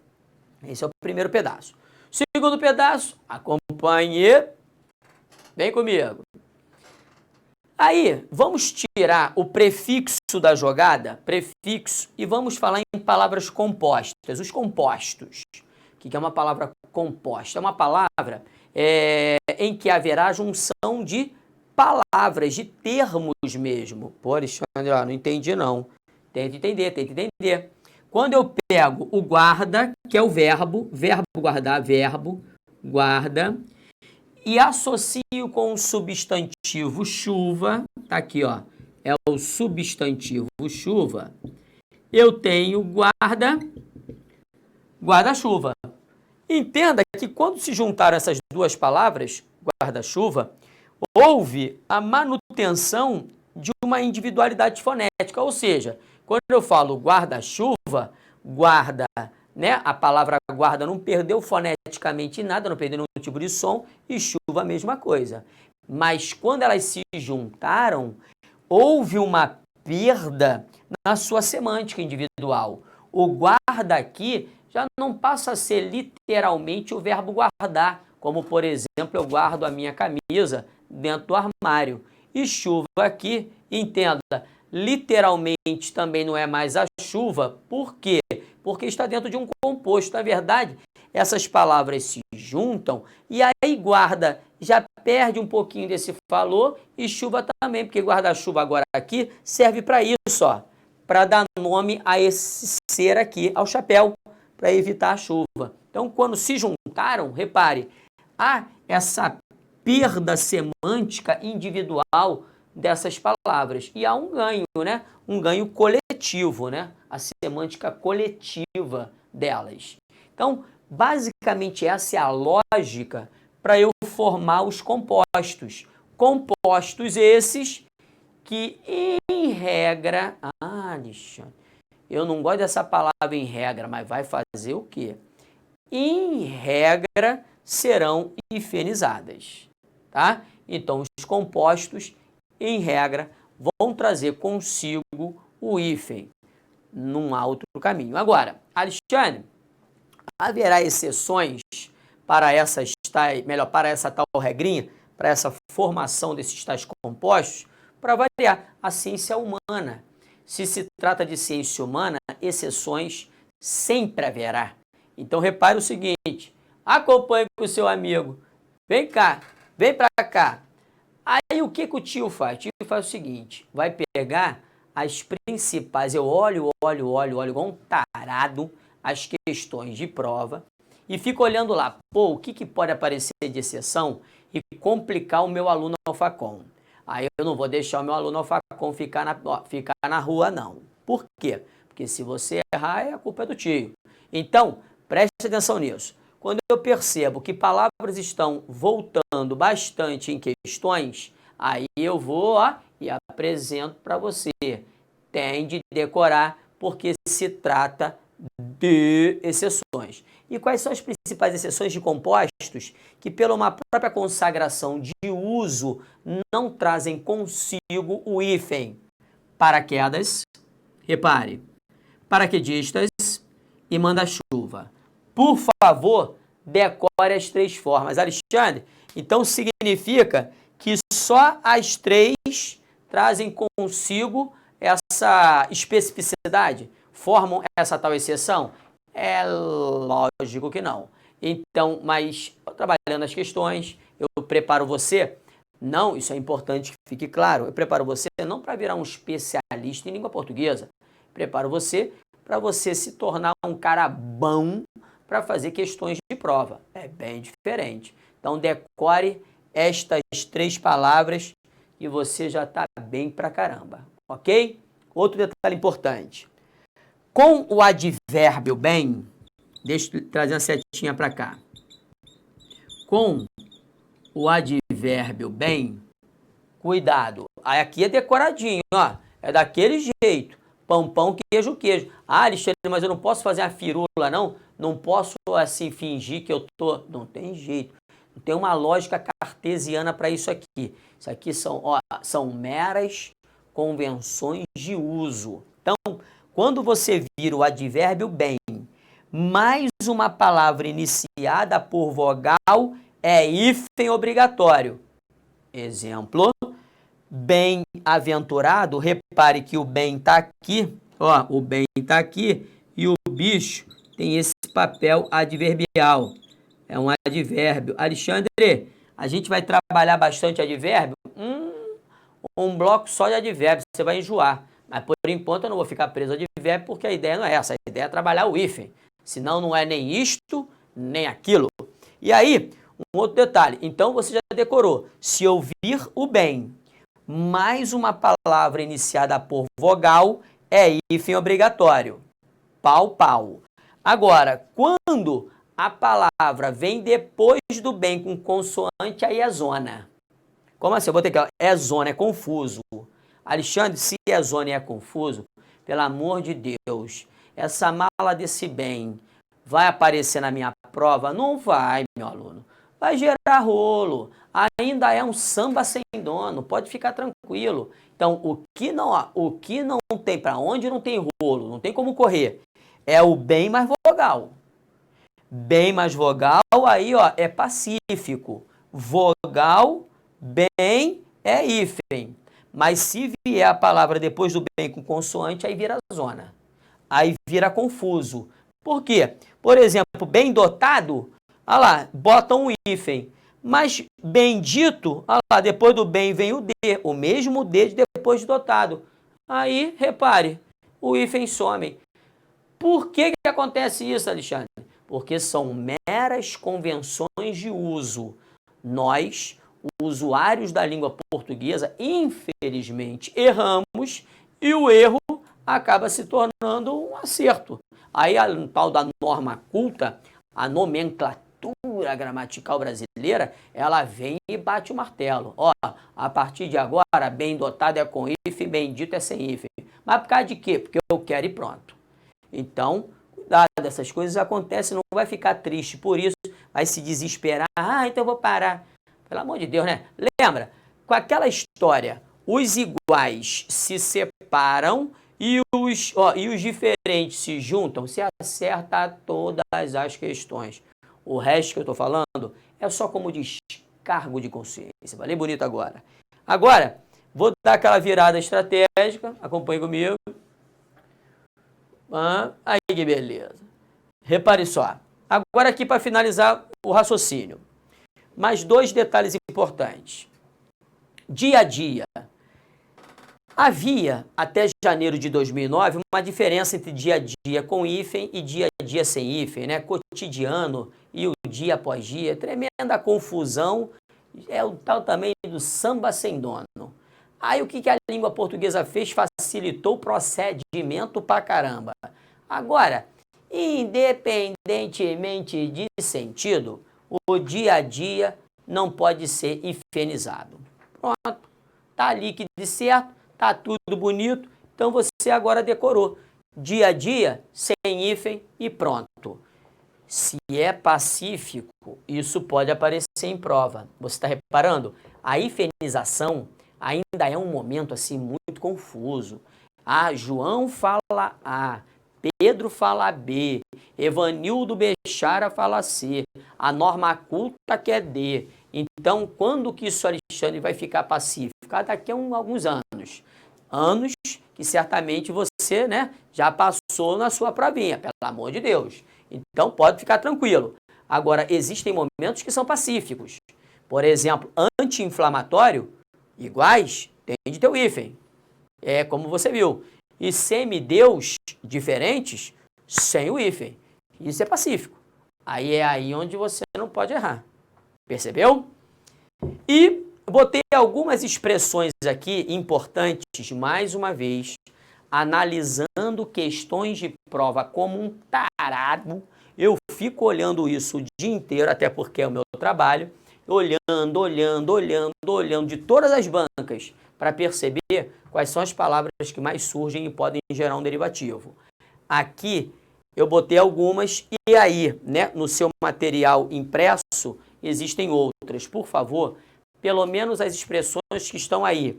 Esse é o primeiro pedaço. Segundo pedaço, acompanhe. Vem comigo. Aí, vamos tirar o prefixo da jogada, prefixo, e vamos falar em palavras compostas, os compostos. O que é uma palavra composta? É uma palavra em que haverá junção de palavras, de termos mesmo. Pô, Alexandre, não entendi não. Tenta entender. Quando eu pego o guarda, que é o verbo guardar, verbo, guarda, e associo com o substantivo chuva, tá aqui, ó, é o substantivo chuva, eu tenho guarda-chuva. Entenda que quando se juntaram essas duas palavras, guarda-chuva, houve a manutenção de uma individualidade fonética, ou seja, quando eu falo guarda-chuva, guarda, né, a palavra guarda não perdeu foneticamente nada, não perdeu nenhum tipo de som, e chuva a mesma coisa. Mas quando elas se juntaram, houve uma perda na sua semântica individual. O guarda aqui já não passa a ser literalmente o verbo guardar, como por exemplo, eu guardo a minha camisa dentro do armário. E chuva aqui, entenda, literalmente também não é mais a chuva. Por quê? Porque está dentro de um composto. Na verdade, essas palavras se juntam e aí guarda já perde um pouquinho desse valor e chuva também, porque guarda-chuva agora aqui serve para isso, ó, para dar nome a esse ser aqui, ao chapéu, para evitar a chuva. Então, quando se juntaram, repare, há essa perda semântica individual dessas palavras. E há um ganho, né? Um ganho coletivo, né? A semântica coletiva delas. Então, basicamente essa é a lógica para eu formar os compostos. Compostos esses que, em regra... Ah, Alexandre, eu não gosto dessa palavra em regra, mas vai fazer o quê? Em regra, serão hifenizadas, tá? Então, os compostos, em regra, vão trazer consigo o hífen num outro caminho. Agora, Alexandre, haverá exceções para essas tais, melhor, para essa tal regrinha, para essa formação desses tais compostos, para variar. A ciência humana. Se trata de ciência humana, exceções sempre haverá. Então, repare o seguinte, acompanhe com o seu amigo, vem cá, vem para cá. Aí, o que o tio faz? O tio faz o seguinte, vai pegar as principais, eu olho igual um tarado, as questões de prova, e fico olhando lá, pô, o que pode aparecer de exceção e complicar o meu aluno alfacom? Aí eu não vou deixar o meu aluno alfacom ficar na rua, não. Por quê? Porque se você errar, a culpa é do tio. Então, preste atenção nisso. Quando eu percebo que palavras estão voltando bastante em questões, aí eu vou e apresento para você. Tem de decorar, porque se trata de exceções. E quais são as principais exceções de compostos que, pela uma própria consagração de uso, não trazem consigo o hífen? Paraquedas, repare, paraquedistas e manda-chuva. Por favor, decore as três formas. Alexandre, então significa que só as três trazem consigo essa especificidade? Formam essa tal exceção? É lógico que não. Então, mas trabalhando as questões, eu preparo você. Não, isso é importante que fique claro. Eu preparo você não para virar um especialista em língua portuguesa. Preparo você para você se tornar um cara bom para fazer questões de prova. É bem diferente. Então, decore estas três palavras e você já está bem pra caramba, ok? Outro detalhe importante. Com o advérbio bem, deixa eu trazer uma setinha para cá. Com o advérbio bem, cuidado. Aí aqui é decoradinho, ó. É daquele jeito. Pão, pão, queijo, queijo. Ah, Alexandre, mas eu não posso fazer a firula, não? Não posso, assim, fingir que eu tô... Não tem jeito. Não tem uma lógica cartesiana para isso aqui. Isso aqui são meras convenções de uso. Então, quando você vira o advérbio bem, mais uma palavra iniciada por vogal, é hífen obrigatório. Exemplo, bem-aventurado, repare que o bem está aqui, ó, o bem está aqui e o bicho tem esse papel adverbial. É um advérbio. Alexandre, a gente vai trabalhar bastante advérbio? Um bloco só de advérbio, você vai enjoar. Mas por enquanto eu não vou ficar preso a advérbio porque a ideia não é essa. A ideia é trabalhar o hífen. Senão não é nem isto, nem aquilo. E aí, um outro detalhe. Então você já decorou. Se eu vir o bem mais uma palavra iniciada por vogal, é hífen obrigatório. Pau, pau. Agora, quando a palavra vem depois do bem com consoante, aí é zona. Como assim? Eu vou ter que... É zona, é confuso. Alexandre, se é zona e é confuso, pelo amor de Deus, essa mala desse bem vai aparecer na minha prova? Não vai, meu aluno. Vai gerar rolo. Ainda é um samba sem dono, pode ficar tranquilo. Então, o que não tem, para onde não tem rolo, não tem como correr, é o bem mais vogal. Bem mais vogal, aí ó, é pacífico. Vogal, bem, é hífen. Mas se vier a palavra depois do bem com consoante, aí vira zona. Aí vira confuso. Por quê? Por exemplo, bem dotado, olha lá, bota um hífen. Mas bendito, olha lá, depois do bem vem o D, o mesmo D depois de dotado. Aí, repare, o hífen some. Por que acontece isso, Alexandre? Porque são meras convenções de uso. Nós, usuários da língua portuguesa, infelizmente, erramos e o erro acaba se tornando um acerto. Aí a tal da norma culta, a nomenclatura gramatical brasileira, ela vem e bate o martelo. Ó, a partir de agora, bem dotado é com hífen, bendito é sem hífen. Mas por causa de quê? Porque eu quero e pronto. Então, cuidado, essas coisas acontecem, não vai ficar triste por isso, vai se desesperar, então eu vou parar. Pelo amor de Deus, né? Lembra, com aquela história, os iguais se separam e os diferentes se juntam, se acerta todas as questões. O resto que eu estou falando é só como descargo de consciência. Falei bonito agora. Agora, vou dar aquela virada estratégica, acompanhe comigo. Aí que beleza. Repare só. Agora aqui para finalizar o raciocínio. Mais dois detalhes importantes. Dia a dia. Havia, até janeiro de 2009, uma diferença entre dia a dia com hífen e dia a dia sem hífen, né? Cotidiano e o dia após dia. Tremenda confusão. É o tal também do samba sem dono. Aí o que a língua portuguesa fez? Facilitou o procedimento pra caramba. Agora, independentemente de sentido, o dia a dia não pode ser hifenizado. Pronto, tá líquido e certo, tá tudo bonito, então você agora decorou. Dia a dia, sem hífen e pronto. Se é pacífico, isso pode aparecer em prova. Você está reparando? A hifenização ainda é um momento assim muito confuso. João fala A, Pedro fala B, Evanildo Bechara fala C, a norma culta quer D. Então, quando que isso, Alexandre, vai ficar pacífico? Daqui a alguns anos. Anos que certamente você, né, já passou na sua provinha, pelo amor de Deus. Então, pode ficar tranquilo. Agora, existem momentos que são pacíficos. Por exemplo, anti-inflamatório, iguais, tem de ter o hífen. É como você viu. E semideus diferentes, sem o hífen. Isso é pacífico. Aí é aí onde você não pode errar. Percebeu? E botei algumas expressões aqui importantes, mais uma vez, analisando questões de prova como um tarado. Eu fico olhando isso o dia inteiro, até porque é o meu trabalho, olhando de todas as bancas para perceber quais são as palavras que mais surgem e podem gerar um derivativo. Aqui eu botei algumas e aí, né, no seu material impresso, existem outras. Por favor, pelo menos as expressões que estão aí.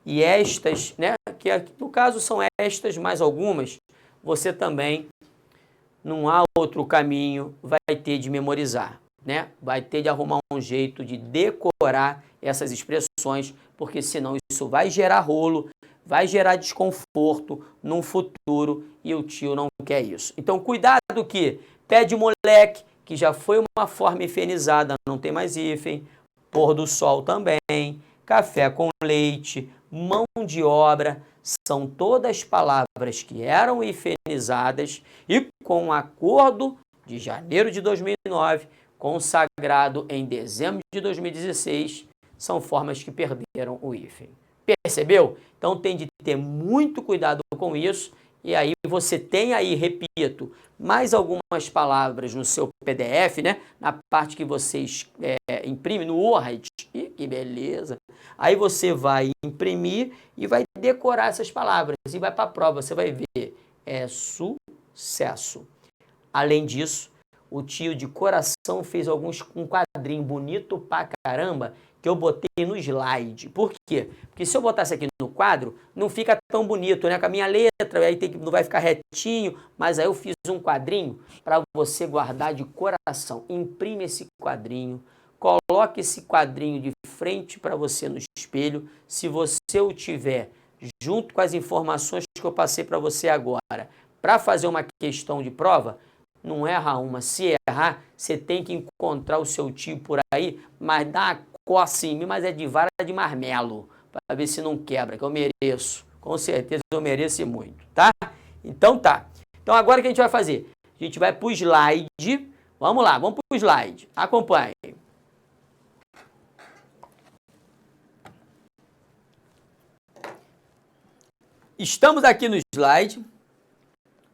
E estas, né, que no caso são estas mais algumas, você também, não há outro caminho, vai ter de memorizar, né? Vai ter de arrumar um jeito de decorar essas expressões, porque senão isso vai gerar rolo, vai gerar desconforto no futuro e o tio não quer isso. Então, cuidado que pé de moleque, que já foi uma forma hifenizada, não tem mais hífen, pôr do sol também, café com leite, mão de obra, são todas palavras que eram hifenizadas e com o acordo de janeiro de 2009, consagrado em dezembro de 2016, são formas que perderam o hífen. Percebeu? Então tem de ter muito cuidado com isso. E aí você tem aí, repito, mais algumas palavras no seu PDF, né? Na parte que vocês imprimem no Word. Que beleza! Aí você vai imprimir e vai decorar essas palavras. E vai para a prova, você vai ver. É sucesso. Além disso, o tio de coração fez um quadrinho bonito pra caramba que eu botei no slide. Por quê? Porque se eu botasse aqui no quadro, não fica tão bonito, né? Com a minha letra, aí não vai ficar retinho, mas aí eu fiz um quadrinho para você guardar de coração. Imprime esse quadrinho, coloque esse quadrinho de frente para você no espelho. Se você o tiver junto com as informações que eu passei para você agora, para fazer uma questão de prova, não erra uma. Se errar, você tem que encontrar o seu tio por aí, mas dá coça em mim, mas é de vara de marmelo, para ver se não quebra, que eu mereço. Com certeza eu mereço muito, tá? Então tá. Então agora o que a gente vai fazer? A gente vai para o slide. Vamos lá, vamos para o slide. Acompanhe. Estamos aqui no slide,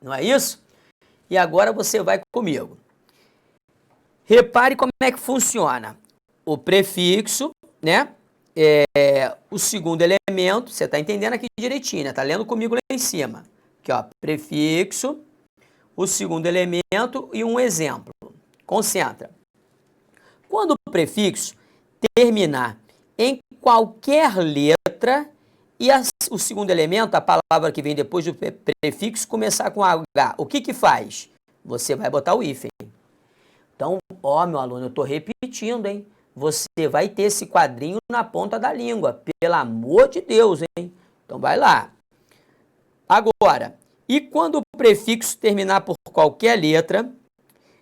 não é isso? E agora você vai comigo. Repare como é que funciona. O prefixo, né? O segundo elemento, você está entendendo aqui direitinho, né? Tá lendo comigo lá em cima. Aqui, ó, prefixo, o segundo elemento e um exemplo. Concentra. Quando o prefixo terminar em qualquer letra e o segundo elemento, a palavra que vem depois do prefixo, começar com H, o que que faz? Você vai botar o hífen. Então, ó, meu aluno, eu estou repetindo, hein? Você vai ter esse quadrinho na ponta da língua, pelo amor de Deus, hein? Então, vai lá. Agora, e quando o prefixo terminar por qualquer letra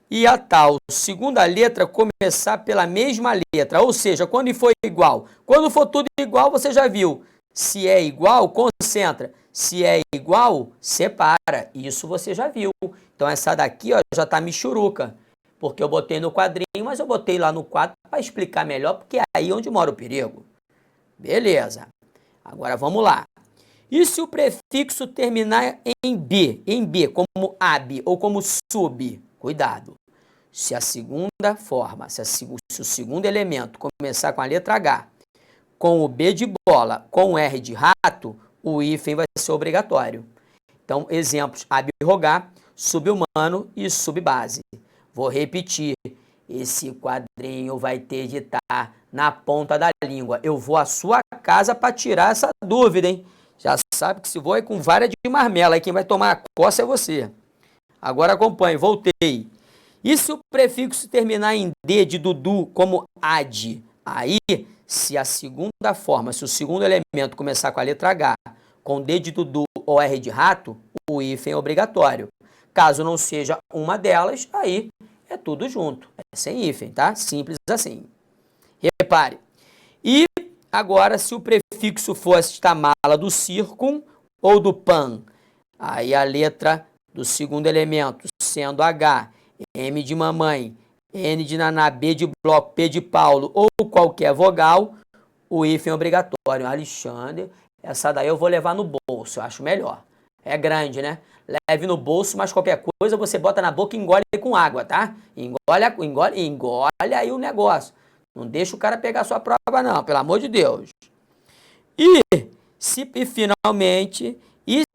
e a tal segunda letra começar pela mesma letra, ou seja, quando for igual. Quando for tudo igual, você já viu. Se é igual, concentra. Se é igual, separa. Isso você já viu. Então, essa daqui ó, já está michuruca. Porque eu botei no quadrinho, mas eu botei lá no quadro para explicar melhor, porque é aí onde mora o perigo. Beleza. Agora vamos lá. E se o prefixo terminar em B, como ab ou como sub? Cuidado. Se a segunda forma, se o segundo elemento começar com a letra H, com o B de bola, com o R de rato, o hífen vai ser obrigatório. Então, exemplos, ab-rogar, sub-humano e sub-base. Vou repetir, esse quadrinho vai ter de estar na ponta da língua. Eu vou à sua casa para tirar essa dúvida, hein? Já sabe que se vou é com vara de marmela, aí quem vai tomar a coça é você. Agora acompanhe, voltei. E se o prefixo terminar em D de Dudu, como ad? Aí, se a segunda forma, se o segundo elemento começar com a letra H, com D de Dudu ou R de rato, o hífen é obrigatório. Caso não seja uma delas, aí é tudo junto, é sem hífen, tá? Simples assim. Repare. E agora, se o prefixo for esta mala do círculo ou do pan, aí a letra do segundo elemento, sendo H, M de mamãe, N de naná, B de bloco, P de Paulo ou qualquer vogal, o hífen é obrigatório. Alexandre, essa daí eu vou levar no bolso, eu acho melhor. É grande, né? Leve no bolso, mas qualquer coisa você bota na boca e engole com água, tá? Engole aí o negócio. Não deixa o cara pegar a sua prova, não, pelo amor de Deus. E finalmente,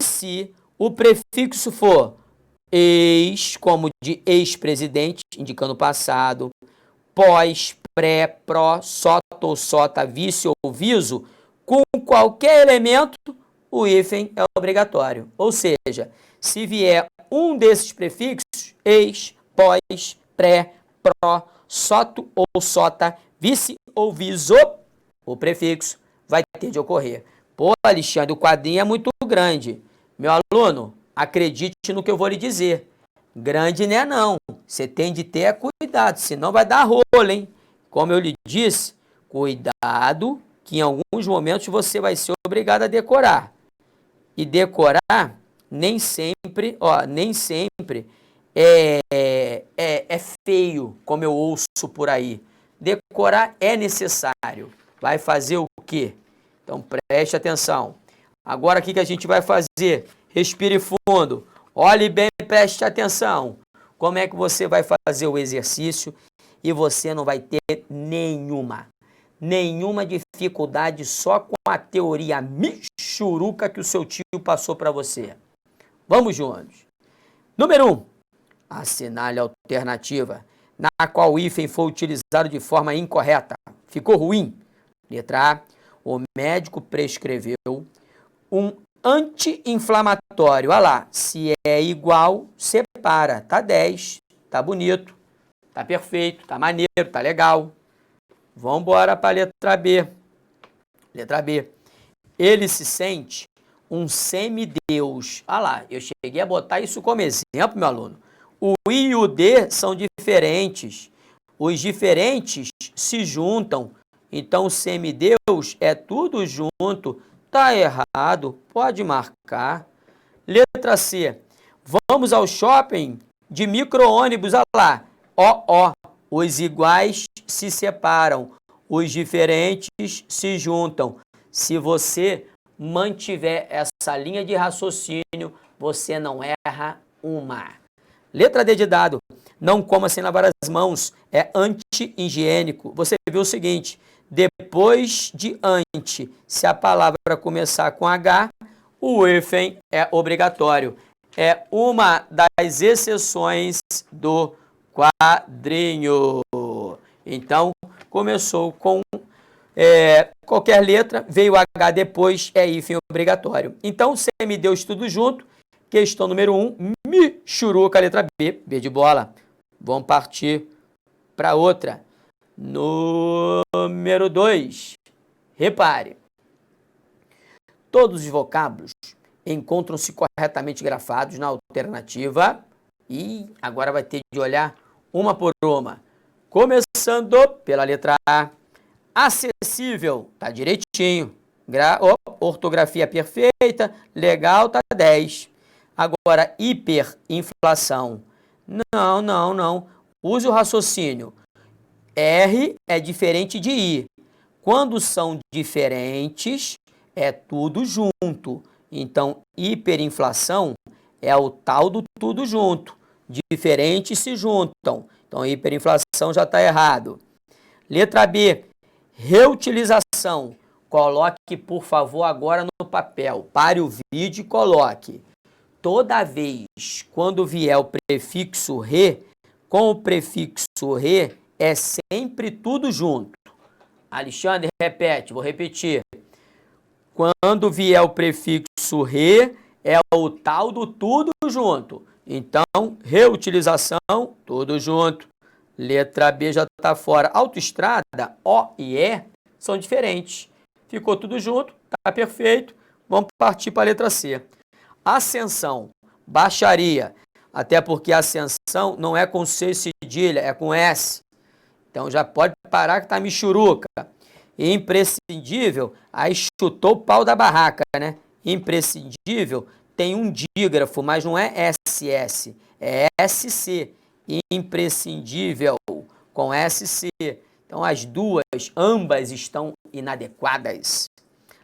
se o prefixo for ex, como de ex-presidente, indicando passado, pós, pré, pró, sota ou sota, vice ou viso, com qualquer elemento, o hífen é obrigatório. Ou seja, se vier um desses prefixos, ex, pós, pré, pró, soto ou sota, vice ou viso, o prefixo vai ter de ocorrer. Pô, Alexandre, o quadrinho é muito grande. Meu aluno, acredite no que eu vou lhe dizer. Grande não é não. Você tem de ter cuidado, senão vai dar rolo, hein? Como eu lhe disse, cuidado que em alguns momentos você vai ser obrigado a decorar. E decorar nem sempre é feio, como eu ouço por aí. Decorar é necessário. Vai fazer o quê? Então preste atenção. Agora o que a gente vai fazer? Respire fundo. Olhe bem e preste atenção. Como é que você vai fazer o exercício e você não vai ter nenhuma dificuldade só com a teoria michuruca que o seu tio passou para você. Vamos juntos. Número 1. Assinale a alternativa na qual o hífen foi utilizado de forma incorreta. Ficou ruim. Letra A. O médico prescreveu um anti-inflamatório. Olha lá, se é igual, separa. Tá 10, tá bonito, tá perfeito, tá maneiro, tá legal. Vamos embora para a letra B. Letra B. Ele se sente um semideus. Olha lá, eu cheguei a botar isso como exemplo, meu aluno. O I e o D são diferentes. Os diferentes se juntam Então, semideus é tudo junto. Tá errado, pode marcar. Letra C. Vamos ao shopping de micro-ônibus. Olha lá. Ó. Os iguais se separam. Os diferentes se juntam. Se você mantiver essa linha de raciocínio, você não erra uma. Letra D de dado. Não coma sem lavar as mãos. É anti-higiênico. Você viu o seguinte. Depois de anti, se a palavra começar com H, o hífen é obrigatório. É uma das exceções do quadrinho. Então, começou com qualquer letra, veio H depois, é hífen obrigatório. Então, semideus tudo junto. Questão número 1, Michuruca, letra B, B de bola. Vamos partir para outra. Número 2, repare. Todos os vocábulos encontram-se corretamente grafados na alternativa e agora vai ter de olhar uma por uma. Começando pela letra A. Acessível, tá direitinho. Ortografia perfeita, legal, tá 10. Agora, hiperinflação. Não. Use o raciocínio. R é diferente de I. Quando são diferentes, é tudo junto. Então, hiperinflação é o tal do tudo junto. Diferentes se juntam. Então, hiperinflação já está errado. Letra B, reutilização. Coloque, por favor, agora no papel. Pare o vídeo e coloque. Toda vez quando vier o prefixo re, com o prefixo re, é sempre tudo junto. Alexandre, repete, vou repetir. Quando vier o prefixo re, é o tal do tudo junto. Então, reutilização, tudo junto. Letra B já está fora. Autoestrada, O e E, são diferentes. Ficou tudo junto, está perfeito. Vamos partir para a letra C. Ascensão, baixaria. Até porque ascensão não é com C cedilha, é com S. Então já pode parar que está michuruca. Imprescindível, aí chutou o pau da barraca, né? Imprescindível tem um dígrafo, mas não é SS, é SC. Imprescindível com SC. Então as duas, ambas estão inadequadas.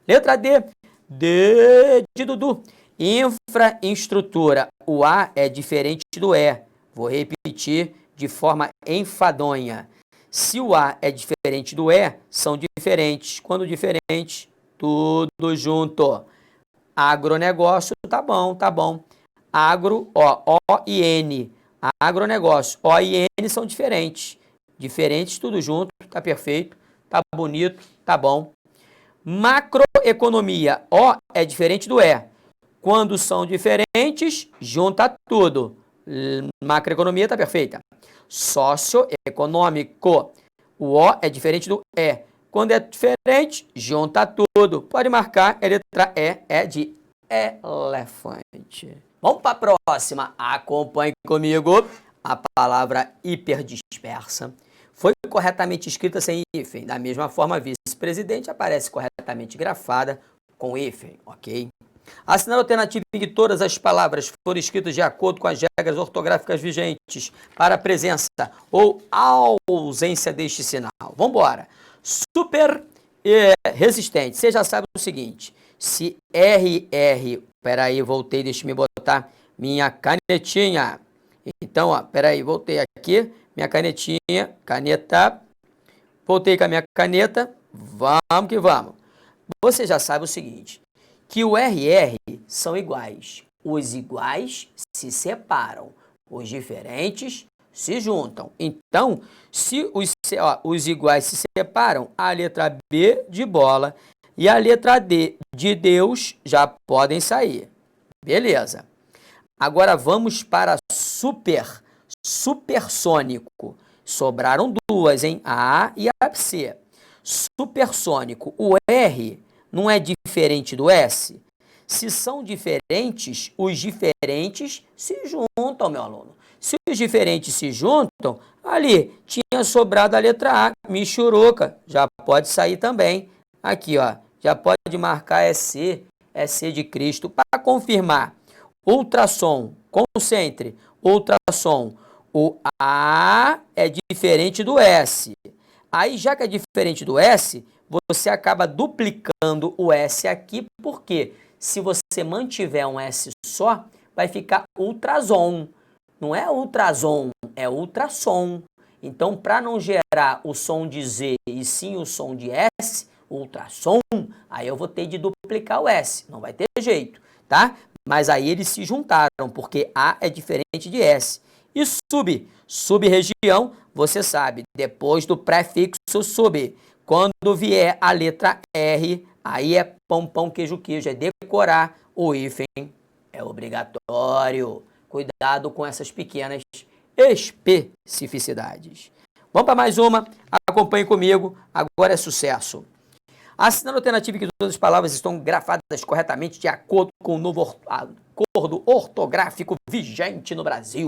Letra D, D de Dudu. Infraestrutura, o A é diferente do E. Vou repetir de forma enfadonha. Se o A é diferente do E, são diferentes. Quando diferentes, tudo junto. Agronegócio, tá bom. Agro, O e N. Agronegócio, O e N são diferentes. Diferentes, tudo junto, tá perfeito, tá bonito, tá bom. Macroeconomia, O é diferente do E. Quando são diferentes, junta tudo. Macroeconomia tá perfeita. Socioeconômico, o O é diferente do E. Quando é diferente, junta tudo. Pode marcar, a letra E é de elefante. Vamos para a próxima. Acompanhe comigo. A palavra hiperdispersa foi corretamente escrita sem hífen. Da mesma forma, vice-presidente aparece corretamente grafada com hífen, ok? Assinar a alternativa em que todas as palavras forem escritas de acordo com as regras ortográficas vigentes para a presença ou ausência deste sinal. Vamos embora. Super resistente. Você já sabe o seguinte. Se RR... Peraí, voltei, deixa eu botar minha canetinha. Então, ó, peraí, voltei aqui. Minha canetinha, caneta. Voltei com a minha caneta. Vamos que vamos. Você já sabe o seguinte. Que o RR são iguais. Os iguais se separam. Os diferentes se juntam. Então, se os iguais se separam, a letra B de bola e a letra D de Deus já podem sair. Beleza. Agora vamos para supersônico. Sobraram duas, hein? A e a C. Supersônico. O R não é diferente do S? Se são diferentes, os diferentes se juntam, meu aluno. Se os diferentes se juntam, ali tinha sobrado a letra A, Michuruca, já pode sair também. Aqui, ó, já pode marcar é C de Cristo. Para confirmar, ultrassom, concentre, ultrassom, o A é diferente do S. Aí, já que é diferente do S, você acaba duplicando o S aqui, porque se você mantiver um S só, vai ficar ultrasom. Não é ultrasom, é ultrassom. Então, para não gerar o som de Z e sim o som de S, ultrassom, aí eu vou ter de duplicar o S. Não vai ter jeito, tá? Mas aí eles se juntaram, porque A é diferente de S. E sub-região, você sabe, depois do prefixo sub. Quando vier a letra R, aí é pão, pão, queijo, queijo, é decorar o hífen. É obrigatório. Cuidado com essas pequenas especificidades. Vamos para mais uma. Acompanhe comigo. Agora é sucesso. Assinando a alternativa que todas as palavras estão grafadas corretamente de acordo com o novo acordo ortográfico vigente no Brasil.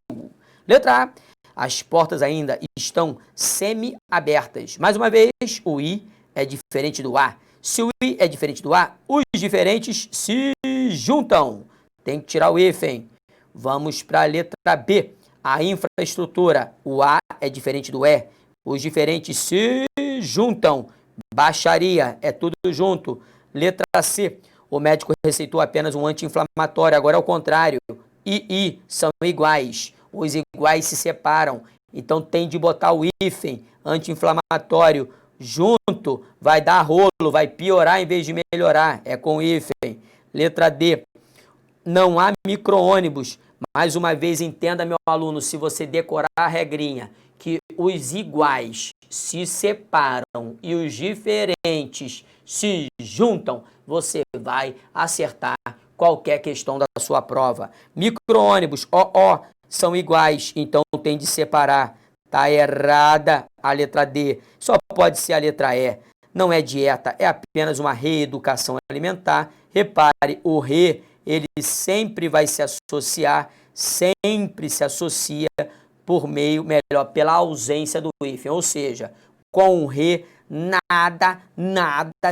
Letra A. As portas ainda estão semi-abertas. Mais uma vez, o I é diferente do A. Se o I é diferente do A, os diferentes se juntam. Tem que tirar o hífen. Vamos para a letra B. A infraestrutura, o A é diferente do E. Os diferentes se juntam. Baixaria, é tudo junto. Letra C. O médico receitou apenas um anti-inflamatório. Agora é o contrário. I são iguais. Os iguais se separam. Então tem de botar o hífen anti-inflamatório junto. Vai dar rolo, vai piorar em vez de melhorar. É com hífen. Letra D. Não há micro-ônibus. Mais uma vez, entenda, meu aluno, se você decorar a regrinha, que os iguais se separam e os diferentes se juntam, você vai acertar qualquer questão da sua prova. Micro-ônibus, são iguais, então tem de separar. Tá errada a letra D. Só pode ser a letra E. Não é dieta, é apenas uma reeducação alimentar. Repare, o re, ele sempre vai se associar, sempre se associa pela ausência do hífen. Ou seja, com o re, nada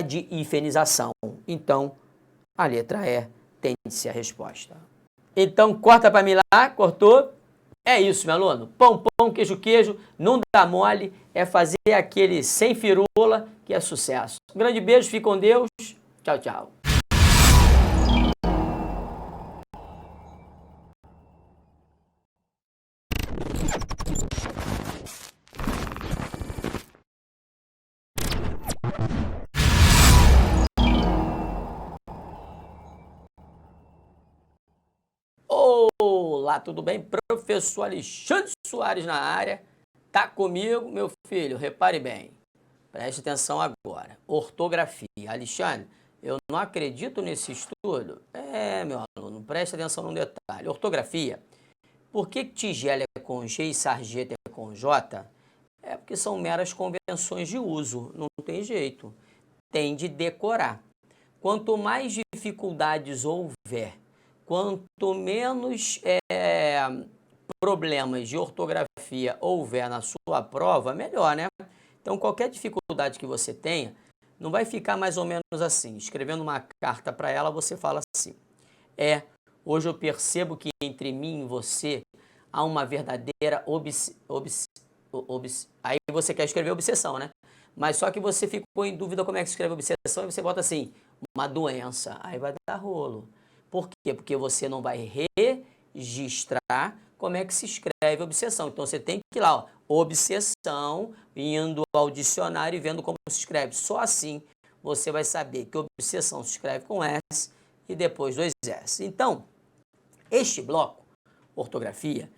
de hifenização. Então, a letra E tem de ser a resposta. Então, corta para mim lá, cortou? É isso, meu aluno. Pão, pão, queijo, queijo, não dá mole, é fazer aquele sem firula, que é sucesso. Um grande beijo, fique com Deus. Tchau, tchau. Olá, tudo bem? Professor Alexandre Soares na área. Tá comigo, meu filho? Repare bem. Preste atenção agora. Ortografia. Alexandre, eu não acredito nesse estudo. Meu aluno, preste atenção num detalhe. Ortografia. Por que tigela é com G e sarjeta é com J? É porque são meras convenções de uso. Não tem jeito. Tem de decorar. Quanto mais dificuldades houver, quanto menos problemas de ortografia houver na sua prova, melhor, né? Então, qualquer dificuldade que você tenha, não vai ficar mais ou menos assim. Escrevendo uma carta para ela, você fala assim: hoje eu percebo que entre mim e você há uma verdadeira aí você quer escrever obsessão, né? Mas só que você ficou em dúvida como é que se escreve obsessão e você bota assim, uma doença. Aí vai dar rolo. Por quê? Porque você não vai registrar como é que se escreve obsessão. Então, você tem que ir lá, obsessão, indo ao dicionário e vendo como se escreve. Só assim você vai saber que obsessão se escreve com S e depois dois S. Então, este bloco, ortografia,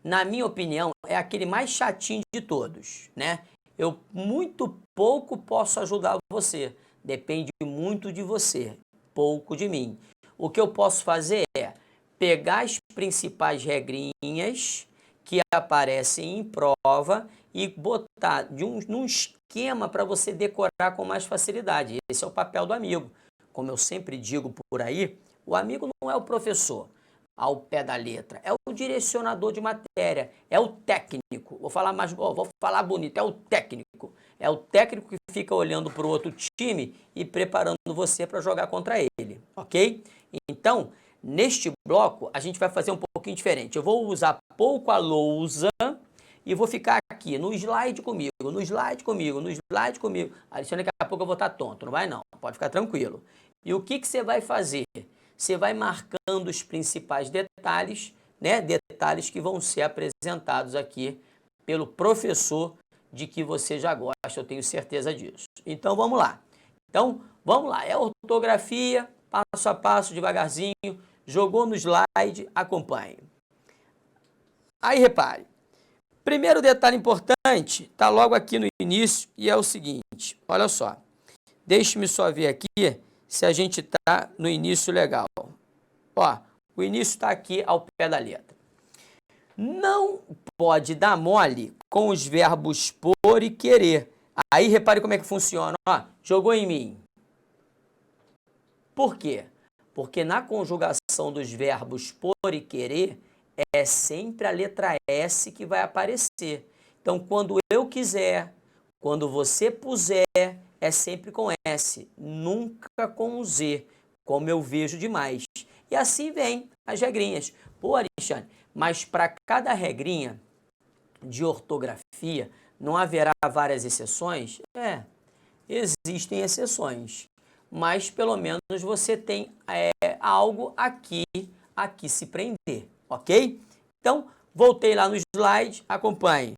na minha opinião, é aquele mais chatinho de todos, né? Eu muito pouco posso ajudar você. Depende muito de você, pouco de mim. O que eu posso fazer é pegar as principais regrinhas que aparecem em prova e botar num esquema para você decorar com mais facilidade. Esse é o papel do amigo. Como eu sempre digo por aí, o amigo não é o professor. ao pé da letra. É o direcionador de matéria, é o técnico. Vou falar mais, vou falar bonito, é o técnico. É o técnico que fica olhando para o outro time e preparando você para jogar contra ele, ok? Então, neste bloco, a gente vai fazer um pouquinho diferente. Eu vou usar pouco a lousa e vou ficar aqui no slide comigo, no slide comigo, no slide comigo. Alexandre, daqui a pouco eu vou estar tonto, não vai não, pode ficar tranquilo. E o que você vai fazer? Você vai marcando os principais detalhes, né? Detalhes que vão ser apresentados aqui pelo professor de que você já gosta, eu tenho certeza disso. Então vamos lá. É ortografia, passo a passo, devagarzinho, jogou no slide, acompanhe. Aí repare, primeiro detalhe importante, está logo aqui no início e é o seguinte, olha só, deixe-me só ver aqui se a gente está no início legal. Ó, o início está aqui ao pé da letra. Não pode dar mole com os verbos por e querer. Aí repare como é que funciona. Ó, jogou em mim. Por quê? Porque na conjugação dos verbos por e querer, é sempre a letra S que vai aparecer. Então, quando eu quiser, quando você puser, é sempre com S, nunca com Z, como eu vejo demais. E assim vem as regrinhas. Pô, Alexandre, mas para cada regrinha de ortografia, não haverá várias exceções? Existem exceções, mas pelo menos você tem algo aqui a que se prender, ok? Então, voltei lá no slide, acompanhe.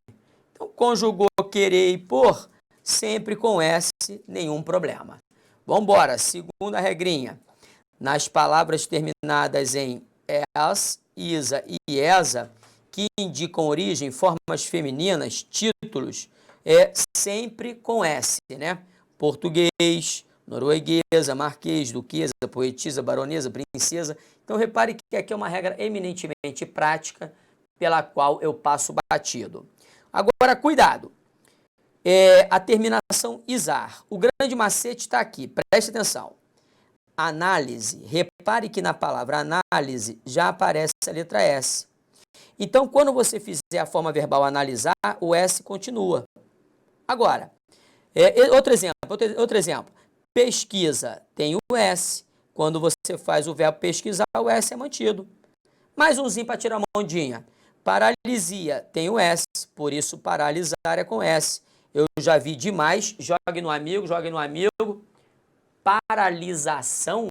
Então, conjugou querer e por, sempre com S, nenhum problema. Vamos embora, segunda regrinha. Nas palavras terminadas em es, isa e esa, que indicam origem, formas femininas, títulos, é sempre com S, né? Português, norueguesa, marquês, duquesa, poetisa, baronesa, princesa. Então, repare que aqui é uma regra eminentemente prática, pela qual eu passo batido. Agora, cuidado. A terminação isar. O grande macete está aqui, preste atenção. Análise. Repare que na palavra análise já aparece a letra S. Então, quando você fizer a forma verbal analisar, o S continua. Agora, outro exemplo. Pesquisa tem o S. Quando você faz o verbo pesquisar, o S é mantido. Mais umzinho para tirar a ondinha. Paralisia tem o S, por isso paralisar é com S. Eu já vi demais, jogue no amigo. Paralisação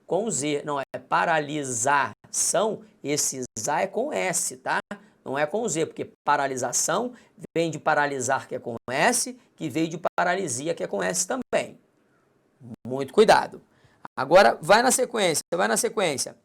com Z, não é paralisação, esse ZA é com S, tá? Não é com Z, porque paralisação vem de paralisar, que é com S, que veio de paralisia, que é com S também. Muito cuidado. Agora, vai na sequência.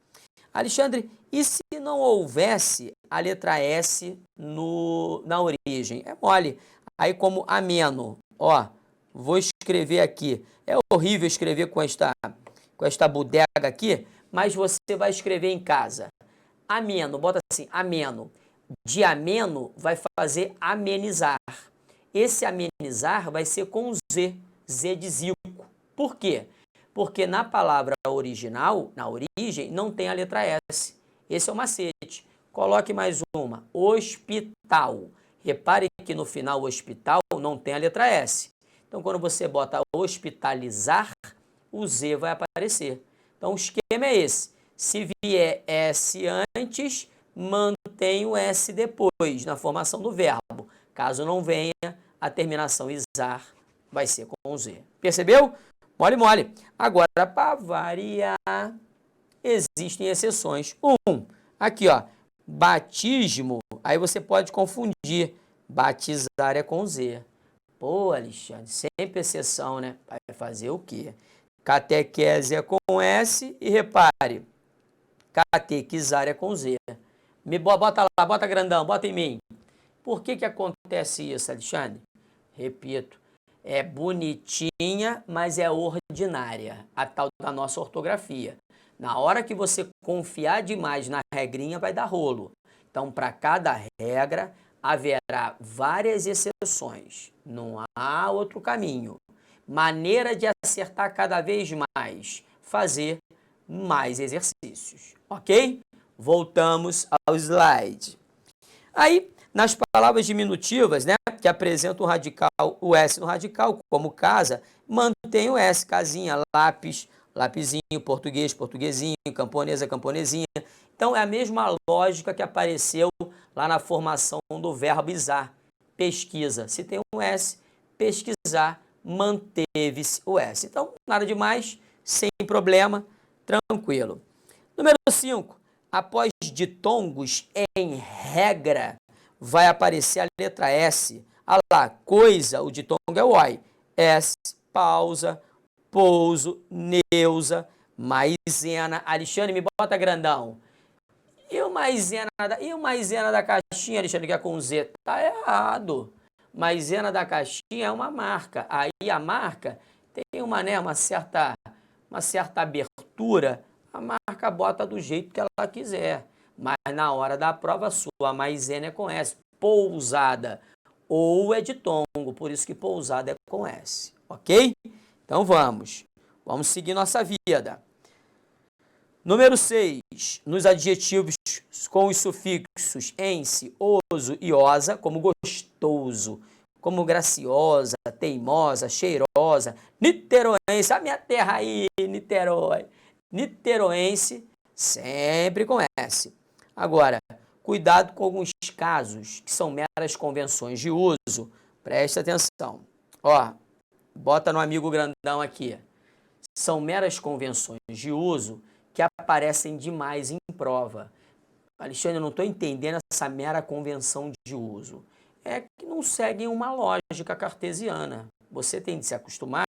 Alexandre, e se não houvesse a letra S na origem? É mole. Aí como ameno, ó, vou escrever aqui. É horrível escrever com esta bodega aqui, mas você vai escrever em casa. Ameno, bota assim, ameno. De ameno vai fazer amenizar. Esse amenizar vai ser com Z, Z de Zico. Por quê? Porque na palavra original, na origem, não tem a letra S. Esse é o macete. Coloque mais uma. Hospital. Repare que no final hospital não tem a letra S. Então, quando você bota hospitalizar, o Z vai aparecer. Então, o esquema é esse. Se vier S antes, mantém o S depois, na formação do verbo. Caso não venha, a terminação isar vai ser com o Z. Percebeu? Mole, mole. Agora, para variar, existem exceções. Aqui, ó, batismo, aí você pode confundir. Batizar é com Z. Pô, Alexandre, sempre exceção, né? Vai fazer o quê? Catequese é com S e repare, catequizar é com Z. Me bota lá, bota grandão, bota em mim. Por que acontece isso, Alexandre? Repito, é bonitinha, mas é ordinária, a tal da nossa ortografia. Na hora que você confiar demais na regrinha, vai dar rolo. Então, para cada regra, haverá várias exceções. Não há outro caminho. Maneira de acertar cada vez mais, fazer mais exercícios. Ok? Voltamos ao slide. Aí, nas palavras diminutivas, né, que apresentam o radical, o S no radical, como casa, mantém o S, casinha, lápis, lapisinho, português, portuguesinho, camponesa, camponesinha. Então, é a mesma lógica que apareceu lá na formação do verbo izar, pesquisa. Se tem um S, pesquisar, manteve-se o S. Então, nada demais, sem problema, tranquilo. Número 5. Após ditongos, em regra, vai aparecer a letra S. Olha lá, coisa, o ditongo é o oi. S, pausa, pouso, neusa, maisena. Alexandre, me bota grandão. E o maisena da caixinha, Alexandre, que é com Z? Tá errado. Maisena da caixinha é uma marca. Aí a marca tem uma certa abertura. A marca bota do jeito que ela quiser. Mas na hora da prova sua, a maisena é com S. Pousada ou é ditongo, por isso que pousada é com S. Ok? Então vamos seguir nossa vida. Número 6, nos adjetivos com os sufixos ense, oso e osa, como gostoso, como graciosa, teimosa, cheirosa, niteroense, a minha terra aí, Niterói, niteroense, sempre com S. Agora, cuidado com alguns casos que são meras convenções de uso, presta atenção. Ó, bota no amigo grandão aqui. São meras convenções de uso que aparecem demais em prova. Alexandre, eu não estou entendendo essa mera convenção de uso. É que não seguem uma lógica cartesiana. Você tem de se acostumar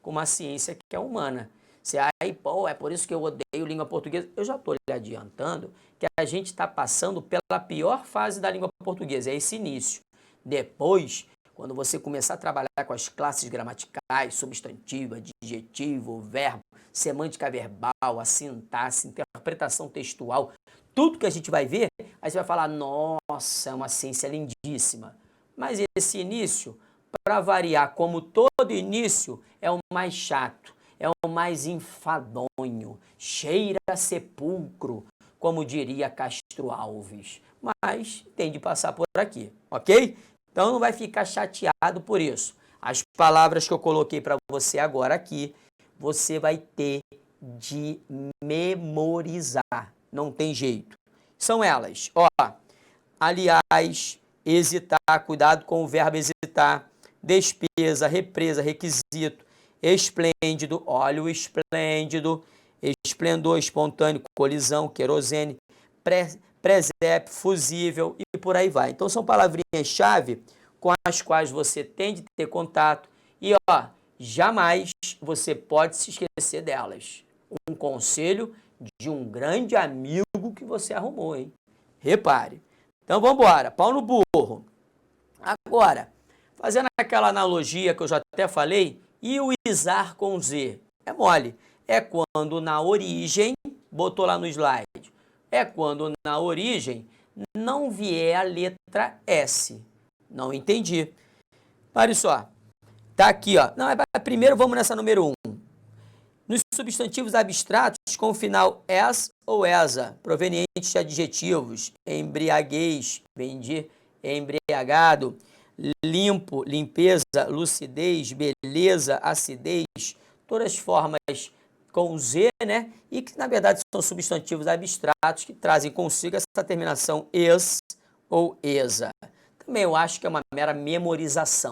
com uma ciência que é humana. Você aí, pô, é por isso que eu odeio língua portuguesa. Eu já estou lhe adiantando que a gente está passando pela pior fase da língua portuguesa, é esse início. Depois, quando você começar a trabalhar com as classes gramaticais, substantivo, adjetivo, verbo, semântica verbal, a sintaxe, interpretação textual, tudo que a gente vai ver, aí você vai falar, nossa, é uma ciência lindíssima. Mas esse início, para variar, como todo início, é o mais chato, é o mais enfadonho, cheira a sepulcro, como diria Castro Alves. Mas tem de passar por aqui, ok? Então não vai ficar chateado por isso. As palavras que eu coloquei para você agora aqui, você vai ter de memorizar. Não tem jeito. São elas, ó. Aliás, hesitar, cuidado com o verbo hesitar. Despesa, represa, requisito. Esplêndido, olha o esplêndido. Esplendor, espontâneo, colisão, querosene. Presépio, fusível e por aí vai. Então são palavrinhas-chave com as quais você tem de ter contato e ó, jamais você pode se esquecer delas. Um conselho de um grande amigo que você arrumou, hein? Repare. Então vamos embora, pau no burro. Agora, fazendo aquela analogia que eu já até falei, e o izar com Z? É mole. É quando na origem, botou lá no slide, é quando na origem não vier a letra S. Não entendi. Pare só. Tá aqui, ó. Não, primeiro vamos nessa número 1. Nos substantivos abstratos com o final es ou esa, provenientes de adjetivos, embriaguez, vem de embriagado, limpo, limpeza, lucidez, beleza, acidez, todas formas com Z, né? E que na verdade são substantivos abstratos que trazem consigo essa terminação es ou esa. Também eu acho que é uma mera memorização.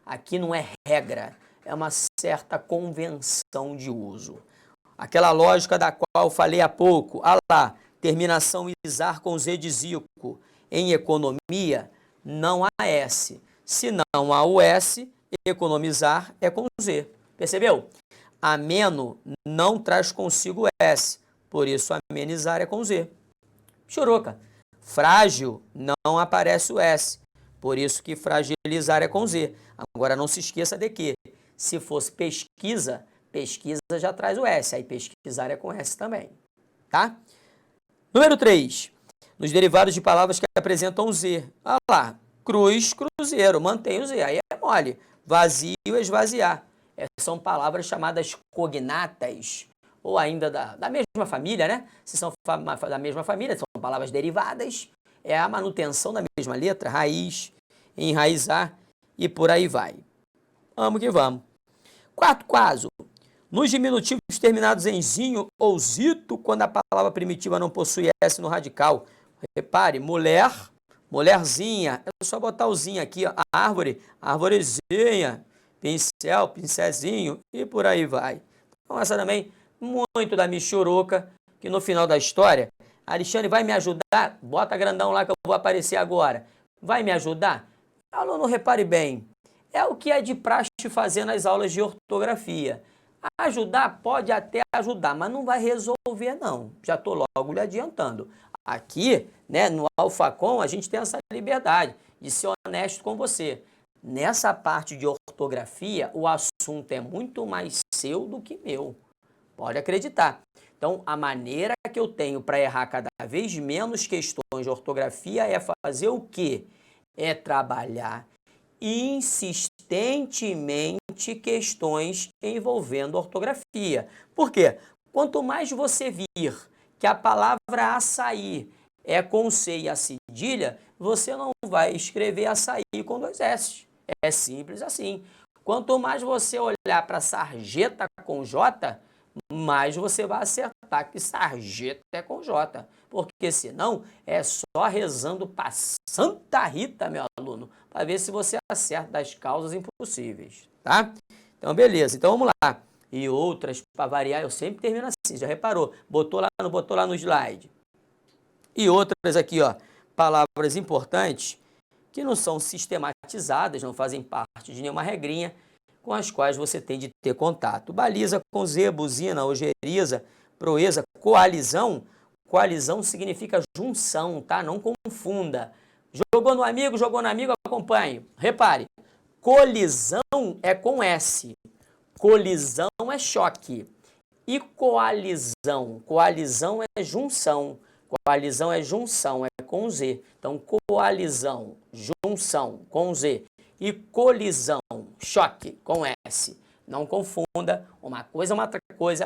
Aqui não é regra, é uma certa convenção de uso. Aquela lógica da qual eu falei há pouco, lá, terminação izar com Z de zico. Em economia, não há S. Se não há o S, economizar é com Z. Percebeu? Ameno não traz consigo S, por isso amenizar é com Z. Churuca. Frágil não aparece o S, por isso que fragilizar é com Z. Agora não se esqueça de que, se fosse pesquisa, pesquisa já traz o S, aí pesquisar é com S também. Tá? Número 3. Nos derivados de palavras que apresentam Z. Olha lá, cruz, cruzeiro, mantém o Z, aí é mole. Vazio, esvaziar. São palavras chamadas cognatas, ou ainda da mesma família, né? Se são da mesma família, são palavras derivadas, é a manutenção da mesma letra, raiz, enraizar e por aí vai. Vamos que vamos. Quarto caso, nos diminutivos terminados em zinho ou zito, quando a palavra primitiva não possui S no radical. Repare, mulher, mulherzinha, é só botar o zinho aqui, ó. Árvore, arvorezinha, pincel, pincelzinho e por aí vai. Então essa também, muito da michuruca, que no final da história, Alexandre, vai me ajudar? Bota grandão lá que eu vou aparecer agora. Vai me ajudar? Aluno, repare bem, é o que é de praxe fazer nas aulas de ortografia. Ajudar pode até ajudar, mas não vai resolver não. Já estou logo lhe adiantando. Aqui, né, no Alfacom, a gente tem essa liberdade de ser honesto com você. Nessa parte de ortografia, o assunto é muito mais seu do que meu. Pode acreditar. Então, a maneira que eu tenho para errar cada vez menos questões de ortografia é fazer o quê? É trabalhar insistentemente questões envolvendo ortografia. Por quê? Quanto mais você vir que a palavra açaí é com C e a cedilha, você não vai escrever açaí com 2 S. É simples assim. Quanto mais você olhar para sarjeta com J, mais você vai acertar que sarjeta é com J. Porque senão é só rezando para Santa Rita, meu aluno, para ver se você acerta das causas impossíveis, tá? Então, beleza. Então, vamos lá. E outras, para variar, eu sempre termino assim, já reparou? Botou lá no slide. E outras aqui, ó, palavras importantes que não são sistematizadas, não fazem parte de nenhuma regrinha, com as quais você tem de ter contato. Baliza com Z, buzina, ojeriza, proeza, coalizão. Coalizão significa junção, tá? Não confunda. Jogou no amigo, acompanhe. Repare, colisão é com S. Colisão é choque. E coalizão? Coalizão é junção. Coalizão é junção, é com Z. Então, coalizão, junção, com Z. E colisão, choque, com S. Não confunda, uma coisa é uma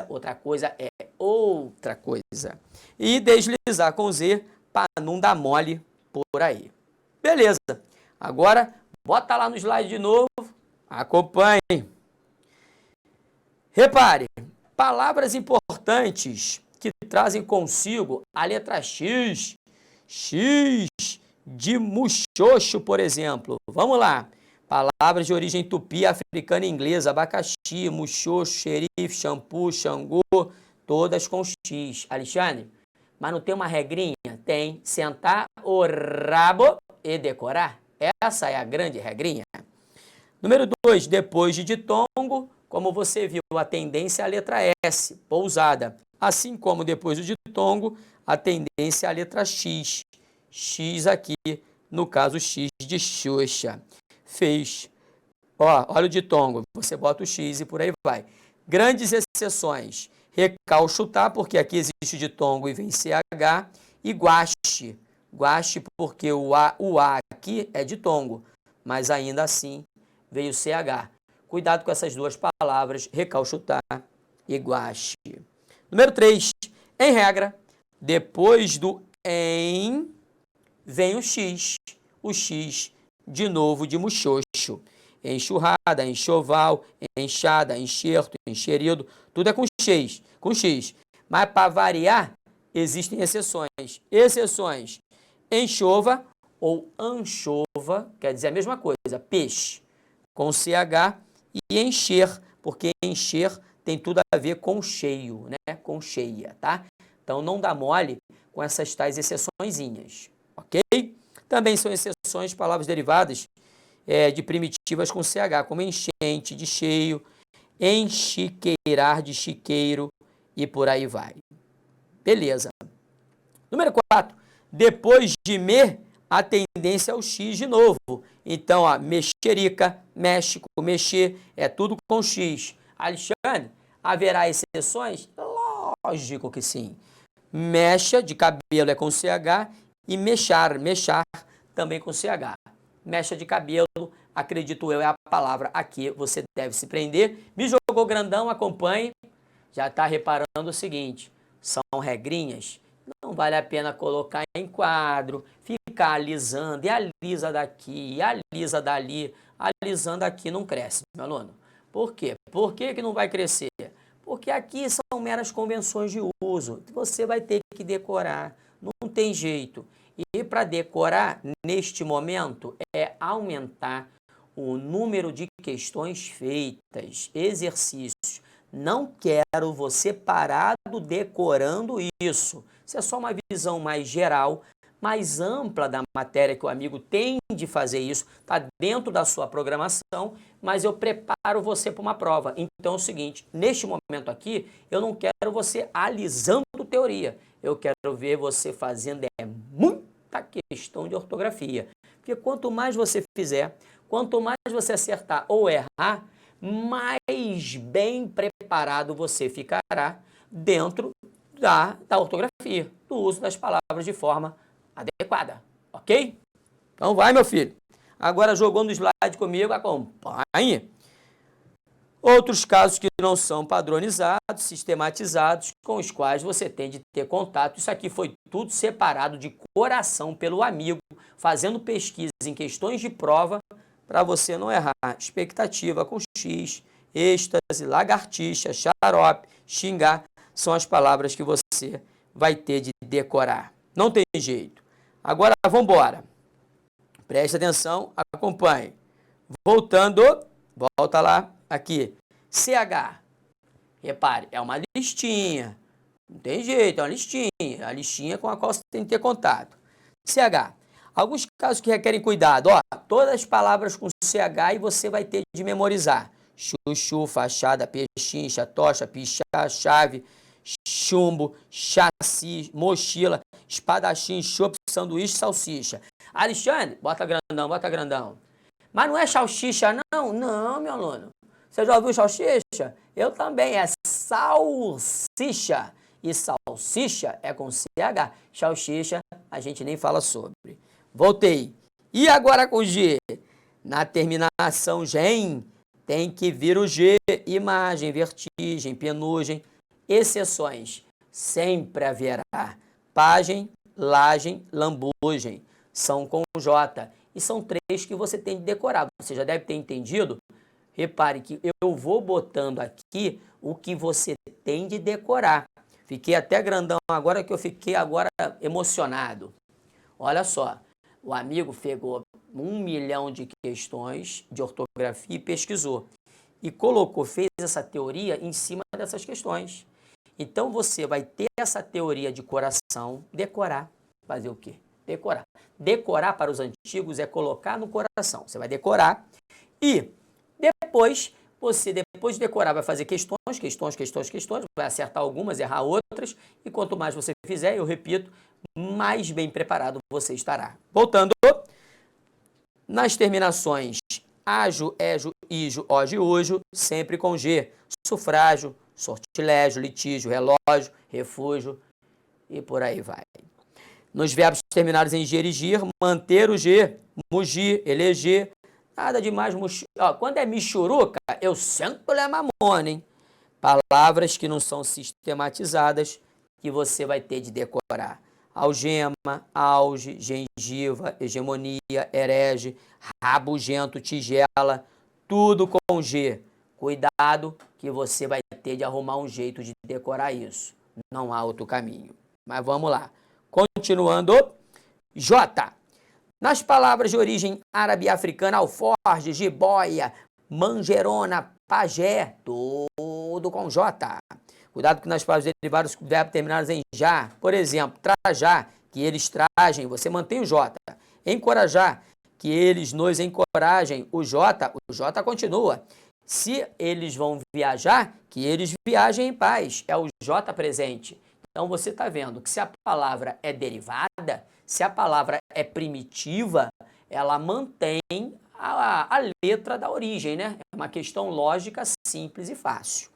outra coisa é outra coisa. E deslizar com Z para não dar mole por aí. Beleza. Agora, bota lá no slide de novo, acompanhe. Repare, palavras importantes que trazem consigo a letra X. X de muxoxo, por exemplo. Vamos lá. Palavras de origem tupi, africana e inglesa, abacaxi, muxoxo, xerife, shampoo, xangô, todas com X. Alexandre, mas não tem uma regrinha? Tem. Sentar o rabo e decorar. Essa é a grande regrinha. Número 2, depois de ditongo, como você viu, a tendência é a letra S, pousada. Assim como depois do ditongo, a tendência é a letra X. X aqui, no caso X de Xuxa. Fez. Ó, olha o ditongo, você bota o X e por aí vai. Grandes exceções. Recalchutar, porque aqui existe ditongo e vem CH. E guache. Guache porque o A aqui é ditongo, mas ainda assim veio CH. Cuidado com essas duas palavras, recalchutar e guache. Número 3. Em regra, depois do em, vem o X. O X, de novo, de muxoxo. Enxurrada, enxoval, enxada, enxerto, enxerido, tudo é com X. Com X. Mas para variar, existem exceções. Exceções. Enxova ou anchova, quer dizer a mesma coisa, peixe, com CH, e encher, porque encher tem tudo a ver com cheio, né? Com cheia, tá? Então não dá mole com essas tais exceçõezinhas, ok? Também são exceções palavras derivadas de primitivas com CH, como enchente, de cheio, enchiqueirar, de chiqueiro e por aí vai. Beleza. Número 4. Depois de me, a tendência é o X de novo. Então, ó, mexerica, México, mexer, é tudo com X. Alexandre, haverá exceções? Lógico que sim. Mecha, de cabelo, é com CH. E mechar também com CH. Mecha de cabelo, acredito eu, é a palavra aqui. Você deve se prender. Me jogou grandão, acompanhe. Já está reparando o seguinte, são regrinhas não vale a pena colocar em quadro, ficar alisando, e alisa daqui, e alisa dali, alisando aqui não cresce, meu aluno. Por quê? Por que que não vai crescer? Porque aqui são meras convenções de uso, você vai ter que decorar, não tem jeito. E para decorar, neste momento, é aumentar o número de questões feitas, exercícios. Não quero você parado decorando isso. Isso é só uma visão mais geral, mais ampla da matéria que o amigo tem de fazer isso. Está dentro da sua programação, mas eu preparo você para uma prova. Então é o seguinte, neste momento aqui, eu não quero você alisando teoria. Eu quero ver você fazendo muita questão de ortografia. Porque quanto mais você fizer, quanto mais você acertar ou errar, mais bem preparado você ficará dentro da ortografia, do uso das palavras de forma adequada, ok? Então vai, meu filho. Agora jogou no slide comigo, acompanhe. Outros casos que não são padronizados, sistematizados, com os quais você tem de ter contato. Isso aqui foi tudo separado de coração pelo amigo, fazendo pesquisa em questões de prova, para você não errar. Expectativa com X, êxtase, lagartixa, xarope, xingar, são as palavras que você vai ter de decorar. Não tem jeito. Agora, vamos embora. Preste atenção, acompanhe. Voltando, volta lá, aqui. CH, repare, é uma listinha. Não tem jeito, é uma listinha. A listinha com a qual você tem que ter contato. CH. Alguns casos que requerem cuidado. Ó, todas as palavras com CH e você vai ter de memorizar. Chuchu, fachada, pechincha, tocha, pichá, chave, chumbo, chassi, mochila, espadachim, chopp, sanduíche, salsicha. Alexandre, bota grandão, bota grandão. Mas não é salsicha, não? Não, meu aluno. Você já ouviu salsicha? Eu também, é salsicha. E salsicha é com CH. Salsicha, a gente nem fala sobre. Voltei. E agora com G? Na terminação GEM, tem que vir o G. Imagem, vertigem, penugem. Exceções. Sempre haverá. Pagem, lagem, lambugem. São com J. E são 3 que você tem de decorar. Você já deve ter entendido. Repare que eu vou botando aqui o que você tem de decorar. Fiquei até grandão agora que eu fiquei agora emocionado. Olha só, o amigo pegou 1 milhão de questões de ortografia e pesquisou. E colocou, fez essa teoria em cima dessas questões. Então você vai ter essa teoria de coração, decorar. Fazer o quê? Decorar. Decorar para os antigos é colocar no coração. Você vai decorar e depois, depois de decorar, vai fazer questões, vai acertar algumas, errar outras, e quanto mais você fizer, eu repito, mais bem preparado você estará. Voltando, nas terminações ajo, ejo, ijo, ojo, ujo, sempre com G. Sufrágio, sortilégio, litígio, relógio, refúgio e por aí vai. Nos verbos terminados em ger e gir, manter o G, mugir, eleger, nada demais. Quando é michuruca, eu sento é mamona, hein? Palavras que não são sistematizadas, que você vai ter de decorar. Algema, auge, gengiva, hegemonia, herege, rabugento, tigela, tudo com G. Cuidado que você vai ter de arrumar um jeito de decorar isso. Não há outro caminho. Mas vamos lá. Continuando, J. Nas palavras de origem árabe e africana, alforge, jiboia, manjerona, pajé, tudo com J. Cuidado que nas palavras derivadas verbos terminados em já. Por exemplo, trajar, que eles trajem, você mantém o J. Encorajar, que eles nos encorajem, o J continua. Se eles vão viajar, que eles viajem em paz, é o J presente. Então você está vendo que se a palavra é derivada, se a palavra é primitiva, ela mantém a letra da origem, né? É uma questão lógica simples e fácil.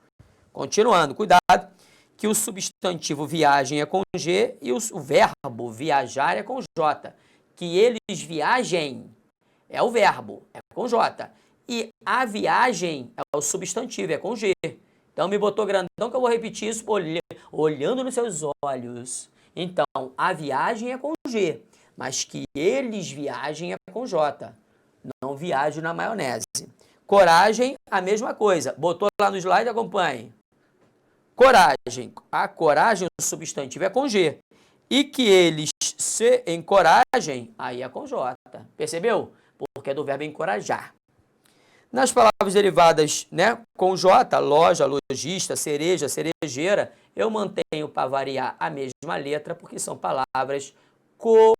Continuando, cuidado, que o substantivo viagem é com G e o verbo viajar é com J. Que eles viajem é o verbo, é com J. E a viagem é o substantivo, é com G. Então me botou grandão que eu vou repetir isso olhando nos seus olhos Então, a viagem é com G, mas que eles viajem é com J. Não viajo na maionese. Coragem, a mesma coisa. Botou lá no slide, acompanhe. Coragem. A coragem, o substantivo é com G. E que eles se encorajem, aí é com J. Percebeu? Porque é do verbo encorajar. Nas palavras derivadas, né, com J, loja, lojista, cereja, cerejeira, eu mantenho para variar a mesma letra, porque são palavras cognatas.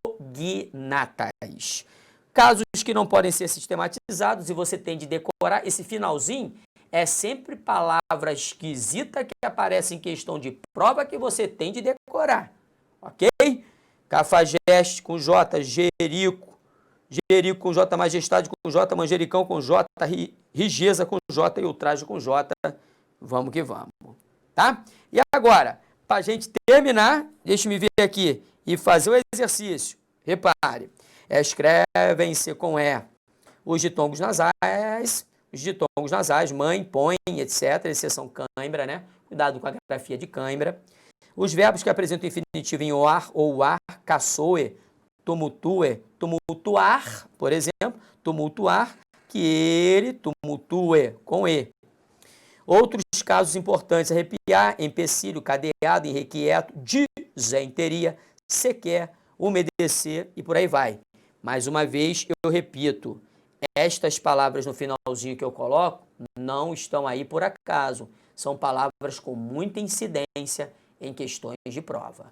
Casos que não podem ser sistematizados e você tem de decorar, esse finalzinho é sempre palavra esquisita que aparece em questão de prova que você tem de decorar. Ok? Cafajeste com J, Jerico. Jerico com J, majestade com J, manjericão com J, rigeza com J e ultraje com J. Vamos que vamos. Tá? E agora, para a gente terminar, deixe-me ver aqui e fazer o exercício. Repare, escrevem-se com E os ditongos nasais, mãe, põe, etc. Exceção cãibra, né? Cuidado com a grafia de cãibra. Os verbos que apresentam infinitivo em oar ou ar, caçoe, tumultue, tumultuar, por exemplo, tumultuar, que ele tumultue, com E. Outros casos importantes, arrepiar, empecilho, cadeado, irrequieto, dizenteria, sequer, umedecer e por aí vai. Mais uma vez, eu repito, estas palavras no finalzinho que eu coloco não estão aí por acaso. São palavras com muita incidência em questões de prova.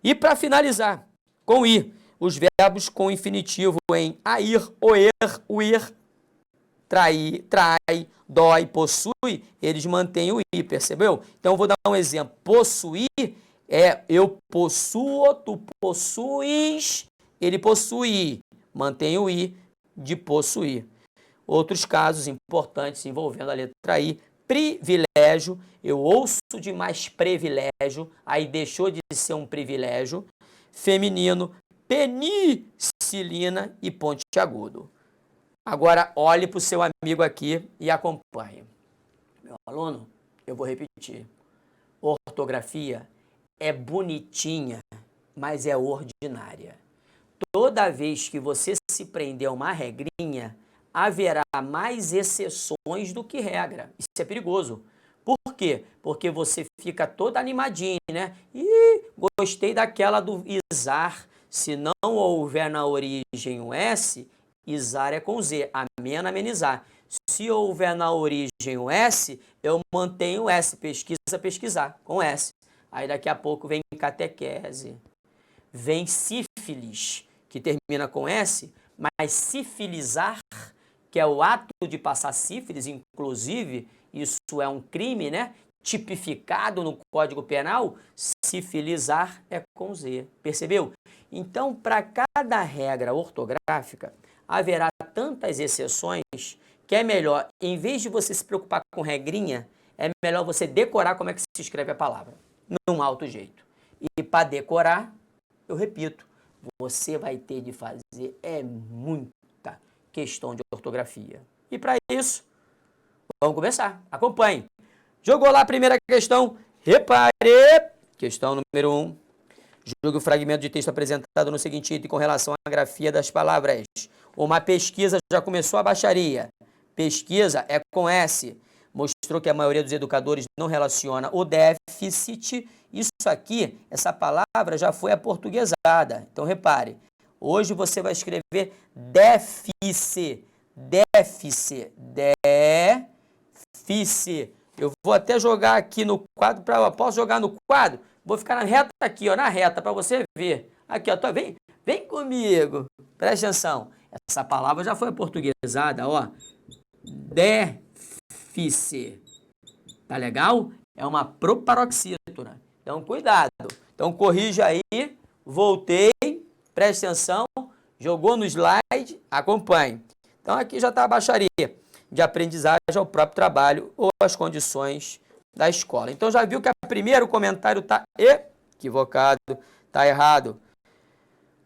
E para finalizar, com I, os verbos com infinitivo em air, oer, uir, trai, dói, possui, eles mantêm o I, percebeu? Então, eu vou dar um exemplo. Possuir é eu possuo, tu possuis, ele possui. Mantém o I de possuir. Outros casos importantes envolvendo a letra I. Privilégio, eu ouço de mais privilégio, aí deixou de ser um privilégio. Feminino, penicilina e pontiagudo. Agora, olhe para o seu amigo aqui e acompanhe. Meu aluno, eu vou repetir. Ortografia é bonitinha, mas é ordinária. Toda vez que você se prender a uma regrinha, haverá mais exceções do que regra. Isso é perigoso. Por quê? Porque você fica todo animadinho, né? Ih, gostei daquela do izar. Se não houver na origem um S, izar é com Z, amena, amenizar. Se houver na origem um S, eu mantenho o S, pesquisa, pesquisar, com S. Aí daqui a pouco vem catequese, vem sífilis, que termina com S, mas sifilizar, que é o ato de passar sífilis, inclusive, isso é um crime, né? Tipificado no Código Penal, sifilizar é com Z. Percebeu? Então, para cada regra ortográfica, haverá tantas exceções que é melhor, em vez de você se preocupar com regrinha, é melhor você decorar como é que se escreve a palavra, num alto jeito. E para decorar, eu repito, você vai ter de fazer muita questão de ortografia. E para isso, vamos começar. Acompanhe. Jogou lá a primeira questão. Repare. Questão número 1. Julgue o fragmento de texto apresentado no seguinte item com relação à grafia das palavras. Uma pesquisa já começou a baixaria. Pesquisa é com S. Mostrou que a maioria dos educadores não relaciona o déficit. Isso aqui, essa palavra já foi aportuguesada. Então, repare. Hoje você vai escrever déficit. Déficit. Déficit. Eu vou até jogar aqui no quadro. Posso jogar no quadro? Vou ficar na reta aqui, ó, na reta, para você ver. Aqui, ó, vem comigo. Presta atenção. Essa palavra já foi aportuguesada, ó. Déficit. Tá legal? É uma proparoxítona. Então, cuidado. Então, corrija aí. Voltei. Presta atenção. Jogou no slide. Acompanhe. Então, aqui já está a baixaria de aprendizagem ao próprio trabalho ou às condições da escola. Então, já viu que o primeiro comentário está equivocado, está errado.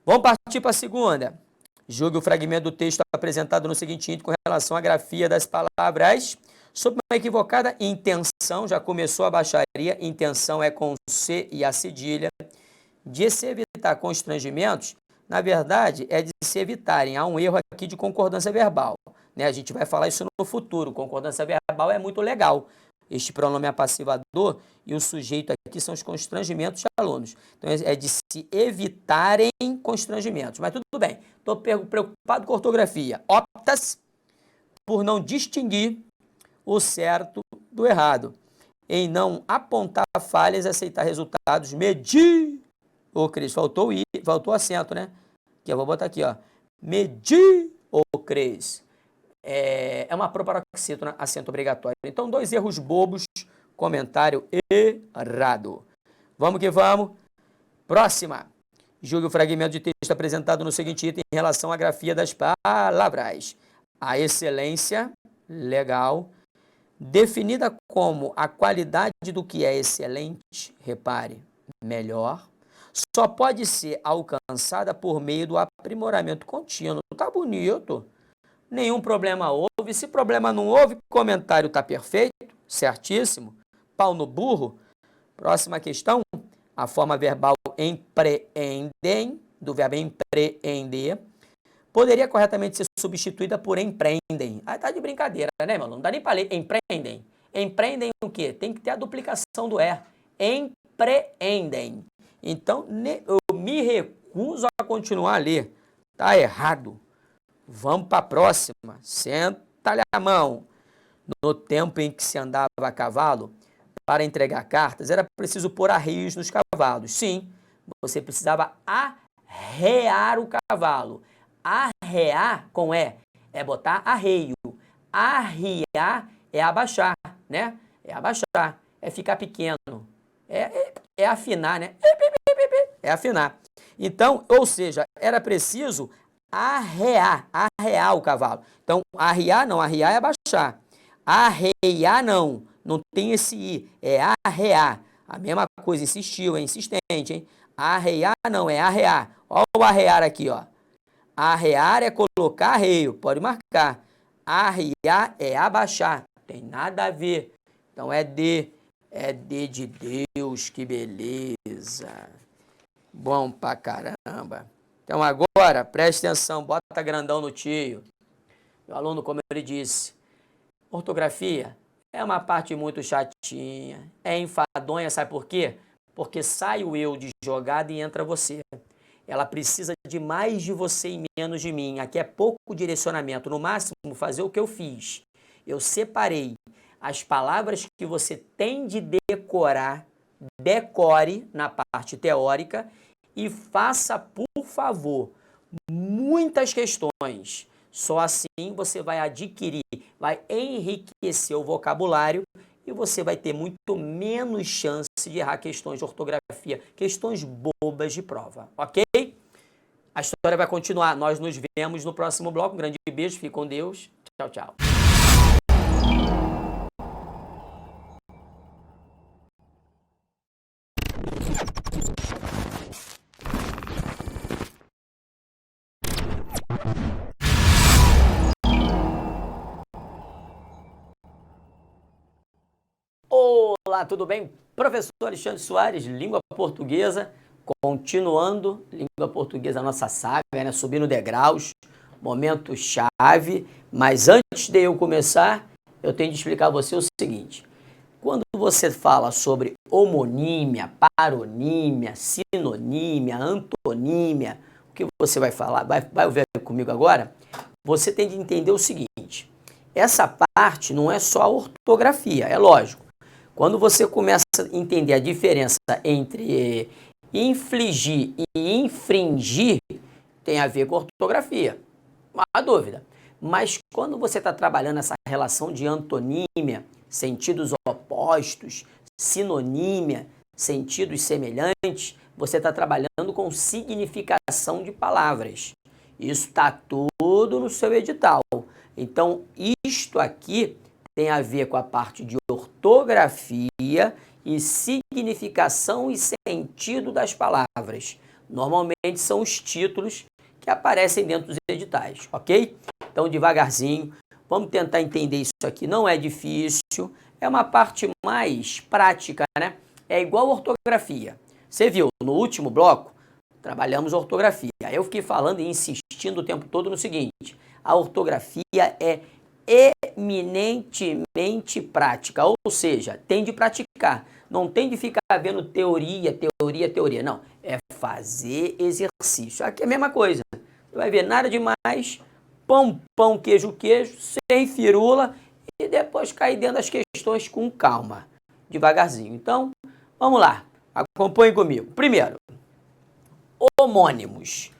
Vamos partir para a segunda. Julgue o fragmento do texto apresentado no seguinte item com relação à grafia das palavras. Sob uma equivocada intenção, já começou a baixaria. Intenção é com C e a cedilha. de se evitar constrangimentos, na verdade, é de se evitarem. Há um erro aqui de concordância verbal, né? A gente vai falar isso no futuro. Concordância verbal é muito legal. Este pronome é passivador e o sujeito aqui são os constrangimentos de alunos. Então, é de se evitarem constrangimentos. Mas tudo bem. Estou preocupado com a ortografia. Optas por não distinguir o certo do errado, em não apontar falhas e aceitar resultados medíocres. Ô, Cris, faltou acento, né? Que eu vou botar aqui, ó. Medíocres. É uma proparoxítona, acento obrigatório. Então, 2 erros bobos, comentário errado. Vamos que vamos. Próxima. Julgue o fragmento de texto apresentado no seguinte item em relação à grafia das palavras. A excelência, legal, definida como a qualidade do que é excelente, repare, melhor, só pode ser alcançada por meio do aprimoramento contínuo. Tá bonito. Nenhum problema houve. Se problema não houve, comentário tá perfeito, certíssimo. Pau no burro. Próxima questão. A forma verbal empreendem, do verbo empreender, poderia corretamente ser substituída por empreendem. Ah, tá de brincadeira, né, meu aluno? Não dá nem para ler. Empreendem. Empreendem o quê? Tem que ter a duplicação do E. Empreendem. Então, eu me recuso a continuar a ler. Tá errado. Vamos para a próxima. Senta-lhe a mão. No tempo em que se andava a cavalo, para entregar cartas, era preciso pôr arreios nos cavalos. Sim, você precisava arrear o cavalo. Arrear com E é botar arreio. Arriar é abaixar, né? É abaixar, é ficar pequeno. É afinar, né? É afinar. Então, ou seja, era preciso arrear o cavalo. Então, arriar não, arriar é abaixar. Arreiar não tem esse I, é arrear. A mesma coisa, insistiu, é insistente, hein? Arreiar não, é arrear. Olha o arrear aqui, ó. Arrear é colocar arreio, pode marcar. Arriar é abaixar, tem nada a ver. Então é D de Deus, que beleza. Bom pra caramba. Então agora, preste atenção, bota grandão no tio. Meu aluno, como ele disse, ortografia é uma parte muito chatinha, é enfadonha, sabe por quê? Porque sai o eu de jogada e entra você. Ela precisa de mais de você e menos de mim. Aqui é pouco direcionamento, no máximo fazer o que eu fiz. Eu separei as palavras que você tem de decorar, decore na parte teórica e faça, por favor, muitas questões. Só assim você vai adquirir, vai enriquecer o vocabulário e você vai ter muito menos chance de errar questões de ortografia, questões bobas de prova, ok? A história vai continuar. Nós nos vemos no próximo bloco. Um grande beijo, fique com Deus. Tchau, tchau. Olá, tudo bem? Professor Alexandre Soares, língua portuguesa, continuando, língua portuguesa, a nossa saga, né? Subindo degraus, momento chave, mas antes de eu começar, eu tenho de explicar a você o seguinte, quando você fala sobre homonímia, paronímia, sinonímia, antonímia, o que você vai falar, vai ver comigo agora, você tem de entender o seguinte, essa parte não é só a ortografia, é lógico. Quando você começa a entender a diferença entre infligir e infringir, tem a ver com ortografia, não há dúvida. Mas quando você está trabalhando essa relação de antonímia, sentidos opostos, sinonímia, sentidos semelhantes, você está trabalhando com significação de palavras. Isso está tudo no seu edital. Então, isto aqui tem a ver com a parte de ortografia e significação e sentido das palavras. Normalmente são os títulos que aparecem dentro dos editais, ok? Então, devagarzinho, vamos tentar entender isso aqui. Não é difícil, é uma parte mais prática, né? É igual ortografia. Você viu, no último bloco, trabalhamos ortografia. Aí eu fiquei falando e insistindo o tempo todo no seguinte: a ortografia é eminentemente prática, ou seja, tem de praticar. Não tem de ficar vendo teoria, não. É fazer exercício. Aqui é a mesma coisa. Você vai ver nada demais, pão, pão, queijo, queijo, sem firula, e depois cair dentro das questões com calma, devagarzinho. Então, vamos lá. Acompanhe comigo. Primeiro, homônimos.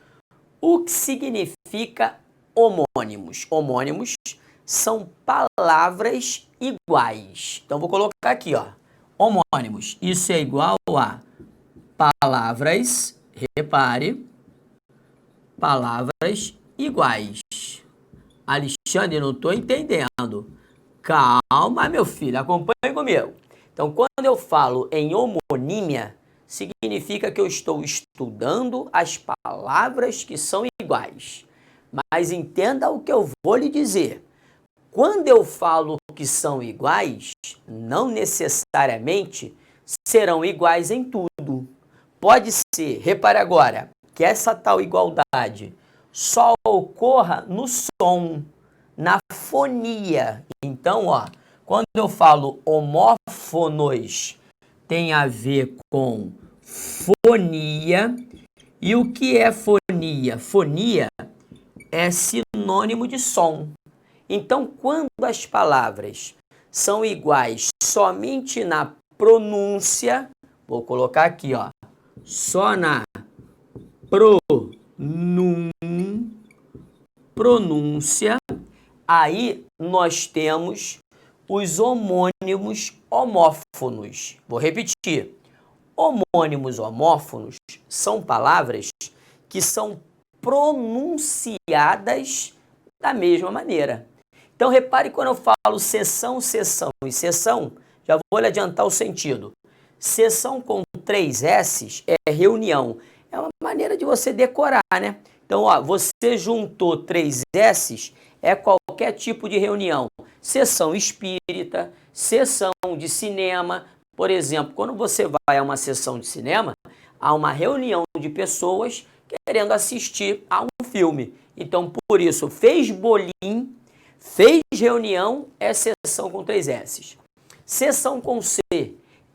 O que significa homônimos? Homônimos são palavras iguais. Então, vou colocar aqui, ó. Homônimos. Isso é igual a palavras, repare, palavras iguais. Alexandre, não estou entendendo. Calma, meu filho, acompanhe comigo. Então, quando eu falo em homonímia, significa que eu estou estudando as palavras que são iguais. Mas entenda o que eu vou lhe dizer. Quando eu falo que são iguais, não necessariamente serão iguais em tudo. Pode ser, repare agora, que essa tal igualdade só ocorra no som, na fonia. Então, ó, quando eu falo homófonos, tem a ver com fonia. E o que é fonia? Fonia é sinônimo de som. Então, quando as palavras são iguais somente na pronúncia, vou colocar aqui, ó, só na pronúncia, aí nós temos os homônimos homófonos. Vou repetir. Homônimos homófonos são palavras que são pronunciadas da mesma maneira. Então, repare quando eu falo sessão, sessão e sessão, já vou lhe adiantar o sentido. Sessão com 3 S's é reunião. É uma maneira de você decorar, né? Então, ó, você juntou 3 S's, é qualquer tipo de reunião. Sessão espírita, sessão de cinema. Por exemplo, quando você vai a uma sessão de cinema, há uma reunião de pessoas querendo assistir a um filme. Então, por isso, fez bolim, fez reunião, é sessão com 3 S's. Sessão com C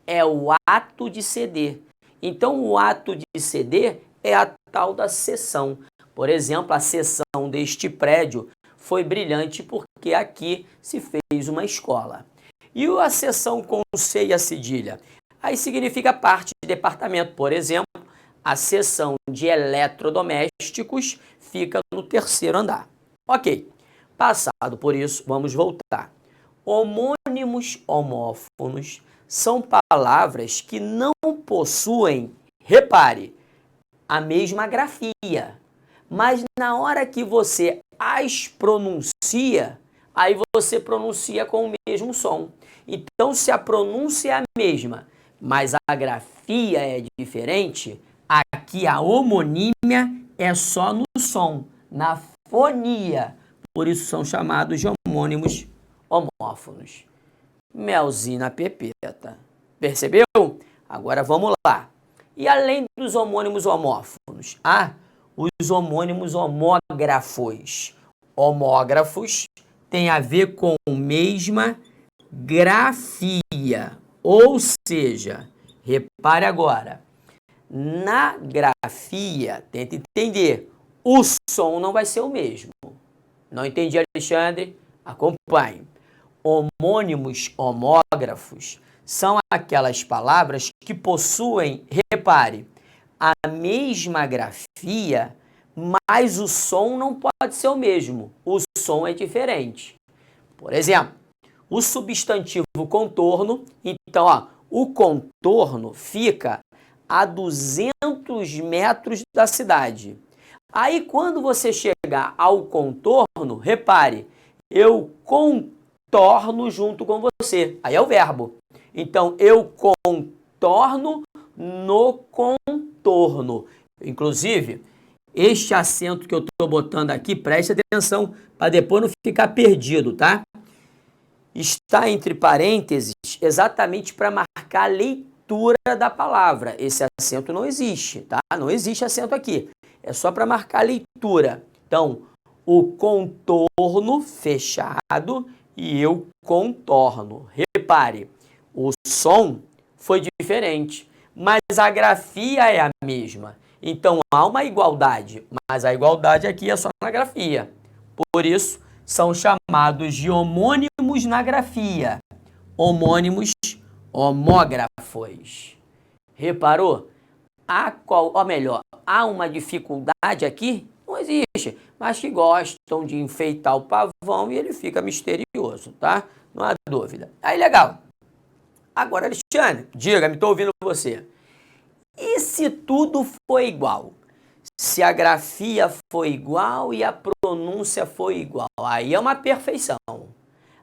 é o ato de ceder. Então, o ato de ceder é a tal da sessão. Por exemplo, a sessão deste prédio foi brilhante porque aqui se fez uma escola. E a sessão com C e a cedilha? Aí significa parte de departamento. Por exemplo, a seção de eletrodomésticos fica no 3º andar. Ok. Passado por isso, vamos voltar. Homônimos homófonos são palavras que não possuem, repare, a mesma grafia. Mas na hora que você as pronuncia, aí você pronuncia com o mesmo som. Então, se a pronúncia é a mesma, mas a grafia é diferente, aqui a homonímia é só no som, na fonia. Por isso são chamados de homônimos homófonos. Melzinho na pepeta. Percebeu? Agora vamos lá. E além dos homônimos homófonos, há os homônimos homógrafos. Homógrafos têm a ver com a mesma grafia. Ou seja, repare agora, na grafia, tenta entender, o som não vai ser o mesmo. Não entendi, Alexandre? Acompanhe. Homônimos homógrafos são aquelas palavras que possuem, repare, a mesma grafia, mas o som não pode ser o mesmo. O som é diferente. Por exemplo, o substantivo contorno, então, ó, o contorno fica a 200 metros da cidade. Aí, quando você chegar ao contorno, repare, eu contorno junto com você. Aí é o verbo. Então, eu contorno no contorno. Inclusive, este acento que eu estou botando aqui, preste atenção para depois não ficar perdido, tá? Está entre parênteses exatamente para marcar a leitura leitura da palavra. Esse acento não existe, tá? Não existe acento aqui. É só para marcar a leitura. Então, o contorno fechado e eu contorno. Repare, o som foi diferente, mas a grafia é a mesma. Então, há uma igualdade, mas a igualdade aqui é só na grafia. Por isso, são chamados de homônimos na grafia. Homônimos homógrafos. Reparou? Há uma dificuldade aqui? Não existe, mas que gostam de enfeitar o pavão e ele fica misterioso, tá? Não há dúvida. Aí, legal. Agora, Alexandre, diga-me, estou ouvindo você. E se tudo foi igual? Se a grafia foi igual e a pronúncia foi igual, aí é uma perfeição.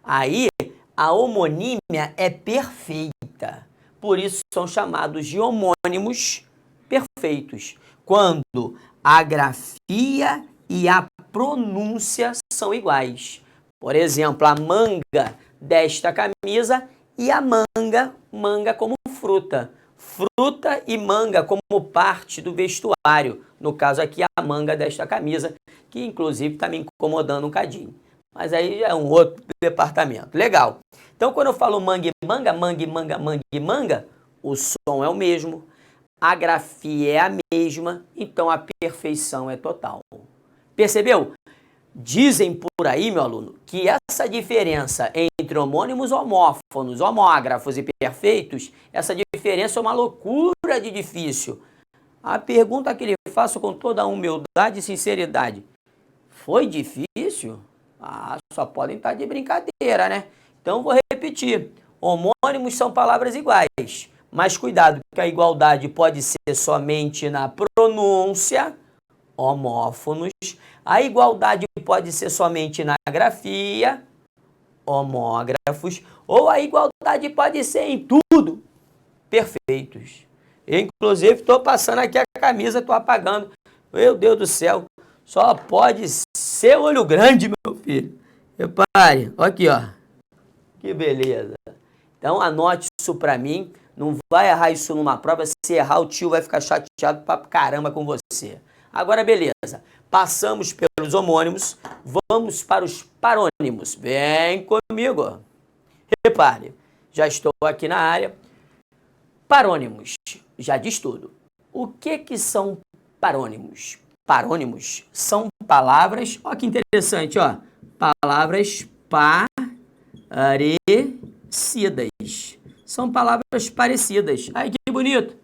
Aí a homonímia é perfeita. Por isso são chamados de homônimos perfeitos. Quando a grafia e a pronúncia são iguais. Por exemplo, a manga desta camisa e a manga como fruta. Fruta e manga como parte do vestuário. No caso aqui, a manga desta camisa, que inclusive está me incomodando um cadinho. Mas aí é um outro departamento. Legal. Então, quando eu falo mangue, manga, mangue, manga, mangue, manga, o som é o mesmo, a grafia é a mesma, então a perfeição é total. Percebeu? Dizem por aí, meu aluno, que essa diferença entre homônimos, homófonos, homógrafos e perfeitos, essa diferença é uma loucura de difícil. A pergunta que lhe faço com toda a humildade e sinceridade, foi difícil? Só podem estar de brincadeira, né? Então vou repetir, homônimos são palavras iguais, mas cuidado, que a igualdade pode ser somente na pronúncia, homófonos, a igualdade pode ser somente na grafia, homógrafos, ou a igualdade pode ser em tudo, perfeitos. Inclusive, estou passando aqui a camisa, estou apagando. Meu Deus do céu, só pode ser olho grande, meu filho. Repare, aqui, ó. Que beleza. Então, anote isso para mim. Não vai errar isso numa prova. Se errar, o tio vai ficar chateado pra caramba com você. Agora, beleza. Passamos pelos homônimos. Vamos para os parônimos. Vem comigo. Repare, já estou aqui na área. Parônimos. Já diz tudo. O que são parônimos? Parônimos são palavras, ó que interessante, ó. Palavras parecidas. São palavras parecidas. Ai, que bonito.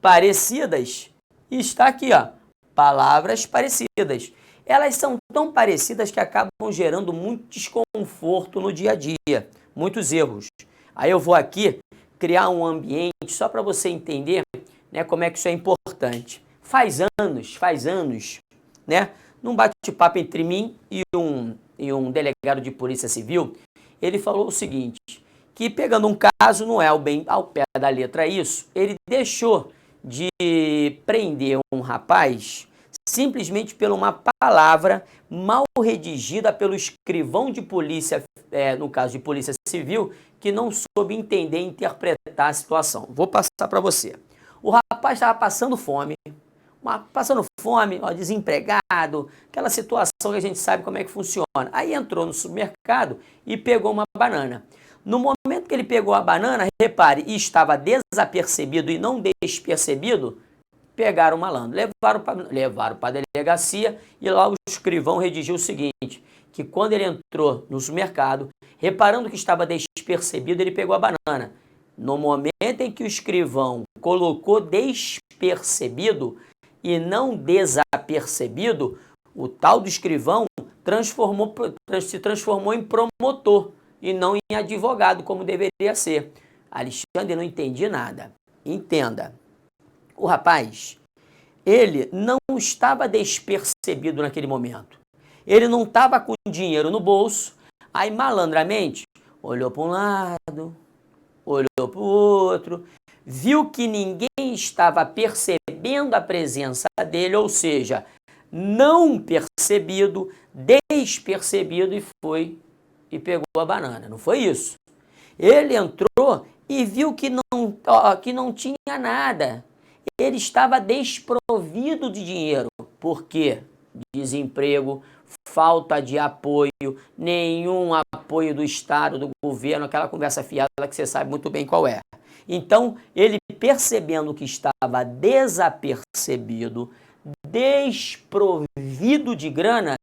Parecidas. E está aqui, ó. Palavras parecidas. Elas são tão parecidas que acabam gerando muito desconforto no dia a dia. Muitos erros. Aí eu vou aqui criar um ambiente só para você entender, né, como é que isso é importante. Faz anos, né, num bate-papo entre mim e um delegado de polícia civil, ele falou o seguinte, que pegando um caso, não é bem ao pé da letra isso, ele deixou de prender um rapaz simplesmente por uma palavra mal redigida pelo escrivão de polícia, no caso de polícia civil, que não soube entender e interpretar a situação. Vou passar para você. O rapaz estava passando fome, ó, desempregado, aquela situação que a gente sabe como é que funciona. Aí entrou no supermercado e pegou uma banana. No momento que ele pegou a banana, repare, estava desapercebido e não despercebido, pegaram o malandro, levaram para a delegacia e lá o escrivão redigiu o seguinte, que quando ele entrou no supermercado, reparando que estava despercebido, ele pegou a banana. No momento em que o escrivão colocou despercebido e não desapercebido, o tal do escrivão se transformou em promotor e não em advogado, como deveria ser. Alexandre, não entendi nada. Entenda. O rapaz, ele não estava despercebido naquele momento. Ele não estava com dinheiro no bolso. Aí, malandramente, olhou para um lado, olhou para o outro, viu que ninguém estava percebendo a presença dele, ou seja, não percebido, despercebido e foi e pegou a banana. Não foi isso. Ele entrou e viu que não tinha nada. Ele estava desprovido de dinheiro. Por quê? Desemprego, falta de apoio, nenhum apoio do Estado, do governo, aquela conversa fiada que você sabe muito bem qual é. Então, ele percebendo que estava desapercebido, desprovido de grana,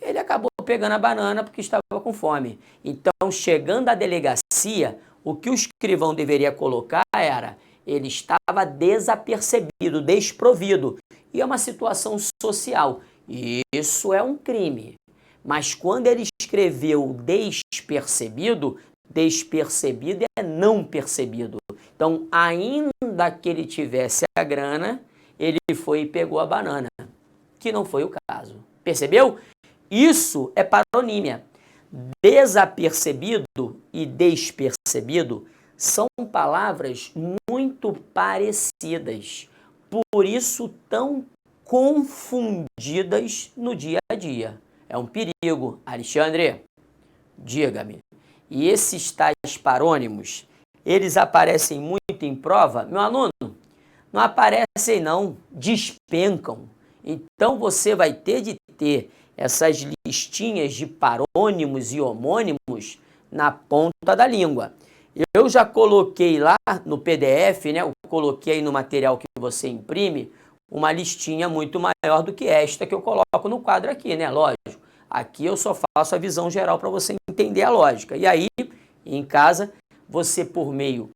ele acabou pegando a banana porque estava com fome. Então, chegando à delegacia, o que o escrivão deveria colocar era: ele estava desapercebido, desprovido. E é uma situação social. Isso é um crime. Mas quando ele escreveu despercebido, despercebido é não percebido. Então, ainda que ele tivesse a grana, ele foi e pegou a banana, que não foi o caso. Percebeu? Isso é paronímia. Desapercebido e despercebido são palavras muito parecidas, por isso tão confundidas no dia a dia. É um perigo. Alexandre, diga-me, e esses tais parônimos, eles aparecem muito em prova? Meu aluno, não aparecem não, despencam. Então você vai ter de ter essas listinhas de parônimos e homônimos na ponta da língua. Eu já coloquei lá no PDF, né? Eu coloquei aí no material que você imprime, uma listinha muito maior do que esta que eu coloco no quadro aqui, né? Lógico, aqui eu só faço a visão geral para você entender a lógica. E aí, em casa, você por meio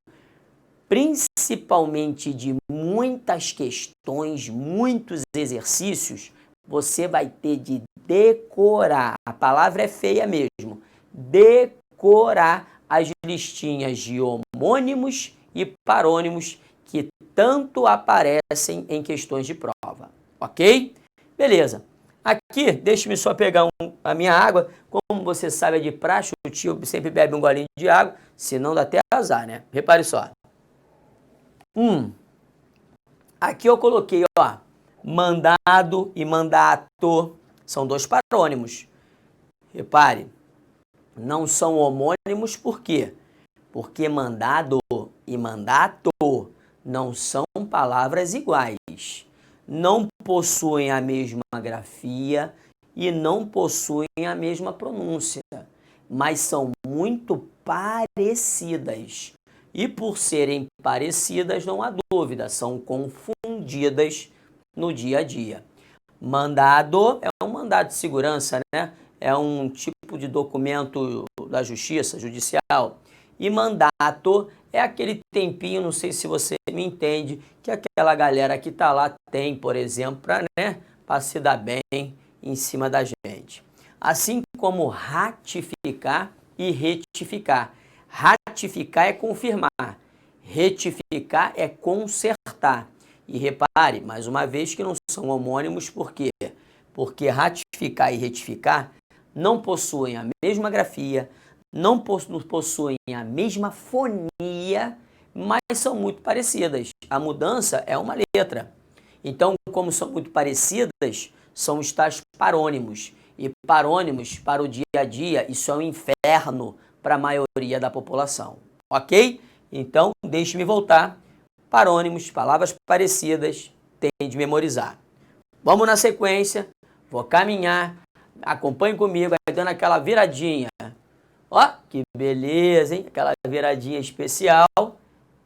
principalmente de muitas questões, muitos exercícios, você vai ter de decorar, a palavra é feia mesmo, decorar as listinhas de homônimos e parônimos que tanto aparecem em questões de prova, ok? Beleza. Aqui, deixe-me só pegar a minha água. Como você sabe, é de praxe, o tio sempre bebe um golinho de água, senão dá até azar, né? Repare só. Aqui eu coloquei, ó, mandado e mandato, são dois parônimos. Repare, não são homônimos, por quê? Porque mandado e mandato não são palavras iguais. Não possuem a mesma grafia e não possuem a mesma pronúncia, mas são muito parecidas. E por serem parecidas, não há dúvida, são confundidas no dia a dia. Mandado é um mandado de segurança, né? É um tipo de documento da justiça, judicial. E mandato é aquele tempinho, não sei se você me entende, que aquela galera que está lá tem, por exemplo, para se dar bem em cima da gente. Assim como ratificar e retificar. Ratificar é confirmar, retificar é consertar. E repare, mais uma vez, que não são homônimos, por quê? Porque ratificar e retificar não possuem a mesma grafia, não possuem a mesma fonia, mas são muito parecidas. A mudança é uma letra. Então, como são muito parecidas, são os tais parônimos. E parônimos, para o dia a dia, isso é um inferno para a maioria da população. Ok? Então, deixe-me voltar. Parônimos, palavras parecidas, tem de memorizar. Vamos na sequência, vou caminhar, acompanhe comigo, aí dando aquela viradinha. Ó, que beleza, hein? Aquela viradinha especial.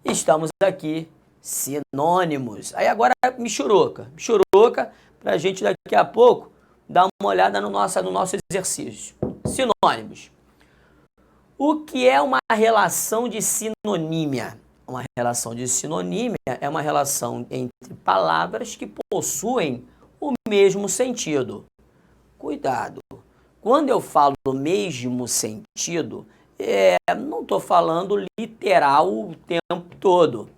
Estamos aqui, sinônimos. Aí agora, michuruca, para a gente daqui a pouco dar uma olhada no nosso exercício. Sinônimos. O que é uma relação de sinonímia? Uma relação de sinonímia é uma relação entre palavras que possuem o mesmo sentido. Cuidado! Quando eu falo mesmo sentido, não estou falando literal o tempo todo.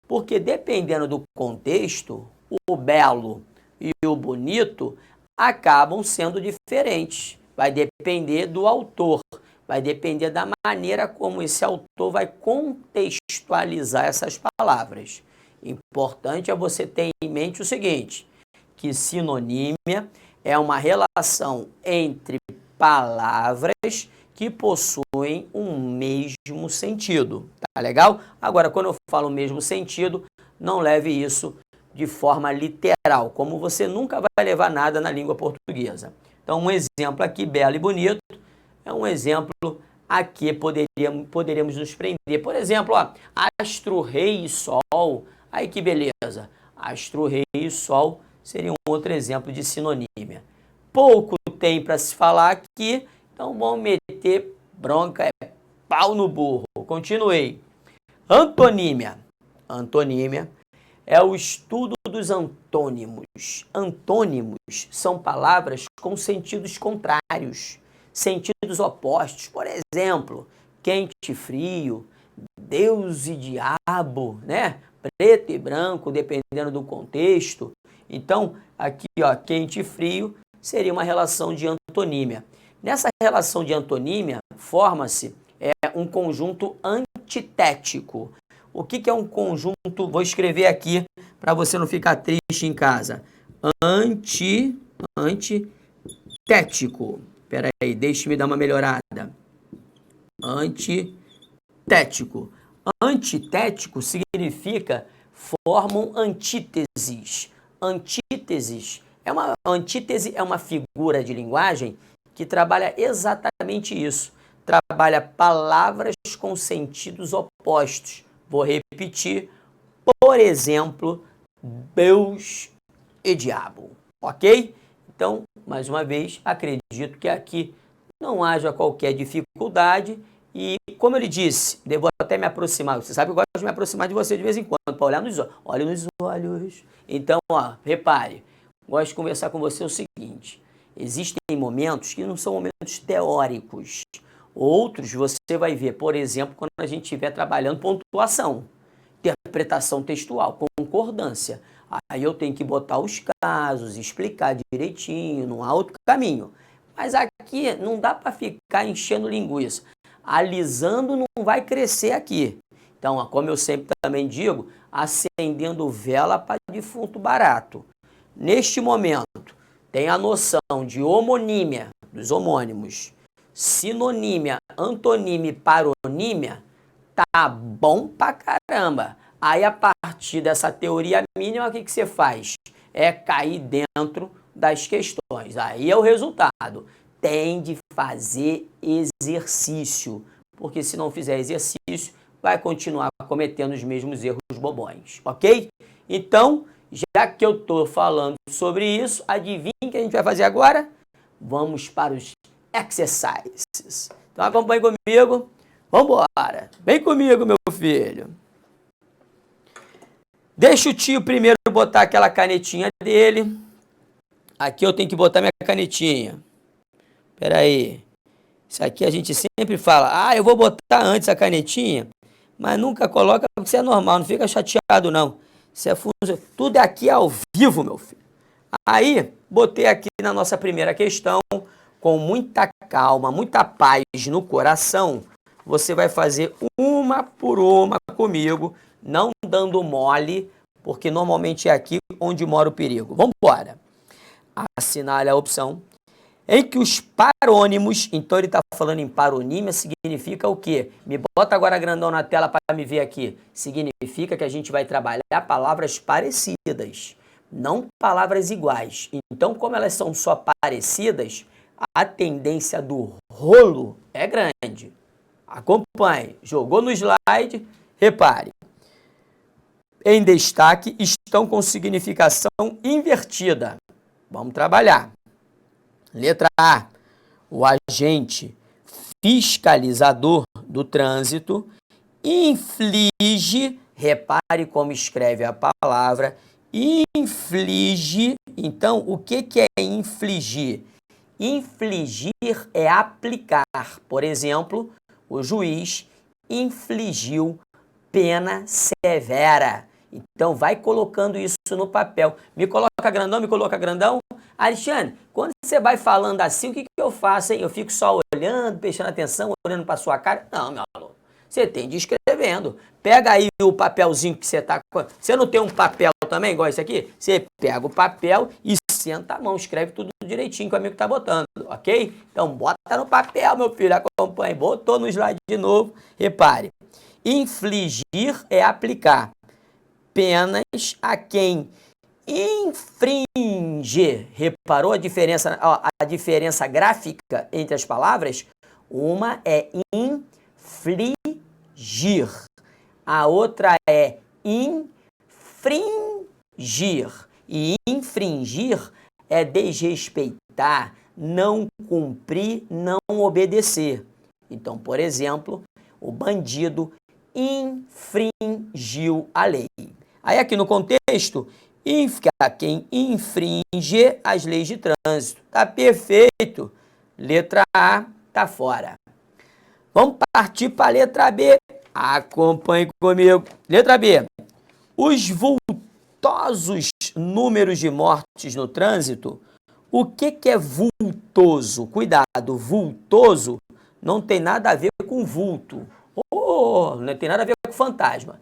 Porque dependendo do contexto, o belo e o bonito acabam sendo diferentes. Vai depender do autor. Vai depender da maneira como esse autor vai contextualizar essas palavras. Importante é você ter em mente o seguinte, que sinonímia é uma relação entre palavras que que possuem um mesmo sentido. Tá legal? Agora, quando eu falo mesmo sentido, não leve isso de forma literal, como você nunca vai levar nada na língua portuguesa. Então, um exemplo aqui, belo e bonito, é um exemplo a que poderíamos nos prender. Por exemplo, ó, astro, rei e sol. Aí que beleza. Astro, rei e sol seria um outro exemplo de sinonímia. Pouco tem para se falar aqui, então vamos meter bronca, pau no burro. Continuei. Antonímia. Antonímia é o estudo dos antônimos. Antônimos são palavras com sentidos contrários, sentidos opostos. Por exemplo, quente e frio, Deus e diabo, né? Preto e branco, dependendo do contexto. Então, aqui, ó, quente e frio seria uma relação de antonímia. Nessa relação de antonímia, forma-se um conjunto antitético. O que é um conjunto? Vou escrever aqui para você não ficar triste em casa. Antitético. Espera aí, deixe-me dar uma melhorada. Antitético. Antitético significa formam antíteses. Antítese é uma figura de linguagem que trabalha exatamente isso. Trabalha palavras com sentidos opostos. Vou repetir. Por exemplo, Deus e diabo. Ok? Então, mais uma vez, acredito que aqui não haja qualquer dificuldade. E, como eu lhe disse, devo até me aproximar. Você sabe que eu gosto de me aproximar de você de vez em quando, para olhar nos olhos. Olhe nos olhos. Então, ó, repare, gosto de conversar com você o seguinte. Existem momentos que não são momentos teóricos. Outros você vai ver, por exemplo, quando a gente estiver trabalhando pontuação, interpretação textual, concordância. Aí eu tenho que botar os casos, explicar direitinho, não há outro caminho. Mas aqui não dá para ficar enchendo linguiça. Alisando não vai crescer aqui. Então, como eu sempre também digo, acendendo vela para defunto barato. Neste momento, tem a noção de homonímia, dos homônimos, sinonímia, antonímia e paronímia, tá bom pra caramba. Aí, a partir dessa teoria mínima, o que você faz? É cair dentro das questões. Aí é o resultado. Tem de fazer exercício, porque se não fizer exercício, vai continuar cometendo os mesmos erros bobões, ok? Então, já que eu estou falando sobre isso, adivinha o que a gente vai fazer agora? Vamos para os exercises. Então, acompanhe comigo. Vamos embora. Vem comigo, meu filho. Deixa o tio primeiro botar aquela canetinha dele. Aqui eu tenho que botar minha canetinha. Espera aí. Isso aqui a gente sempre fala, eu vou botar antes a canetinha, mas nunca coloca porque isso é normal, não fica chateado não. Isso é tudo aqui é ao vivo, meu filho. Aí, botei aqui na nossa primeira questão, com muita calma, muita paz no coração, você vai fazer uma por uma comigo, não dando mole, porque normalmente é aqui onde mora o perigo. Vamos embora. Assinale a opção em que os parônimos, então ele está falando em paronímia, significa o quê? Me bota agora grandão na tela para me ver aqui. Significa que a gente vai trabalhar palavras parecidas, não palavras iguais. Então, como elas são só parecidas, a tendência do rolo é grande. Acompanhe. Jogou no slide, repare. Em destaque estão com significação invertida. Vamos trabalhar. Letra A, o agente fiscalizador do trânsito inflige, repare como escreve a palavra, inflige. Então, o que é infligir? Infligir é aplicar. Por exemplo, o juiz infligiu pena severa. Então, vai colocando isso no papel. Me coloca grandão, me coloca grandão. Alexandre, quando você vai falando assim, o que eu faço, hein? Eu fico só olhando, prestando atenção, olhando para sua cara? Não, meu aluno. Você tem de ir escrevendo. Pega aí o papelzinho que você está... Você não tem um papel também, igual esse aqui? Você pega o papel e senta a mão, escreve tudo direitinho que o amigo está botando, ok? Então, bota no papel, meu filho, acompanhe. Botou no slide de novo, repare. Infligir é aplicar penas a quem infringe. Reparou a diferença, ó, a diferença gráfica entre as palavras? Uma é infligir, a outra é infringir. E infringir é desrespeitar, não cumprir, não obedecer. Então, por exemplo, o bandido infringiu a lei. Aí aqui no contexto, quem infringe as leis de trânsito. Tá perfeito. Letra A tá fora. Vamos partir para a letra B. Acompanhe comigo. Letra B. Os vultosos números de mortes no trânsito. O que é vultoso? Cuidado, vultoso não tem nada a ver com vulto. Não tem nada a ver com fantasma.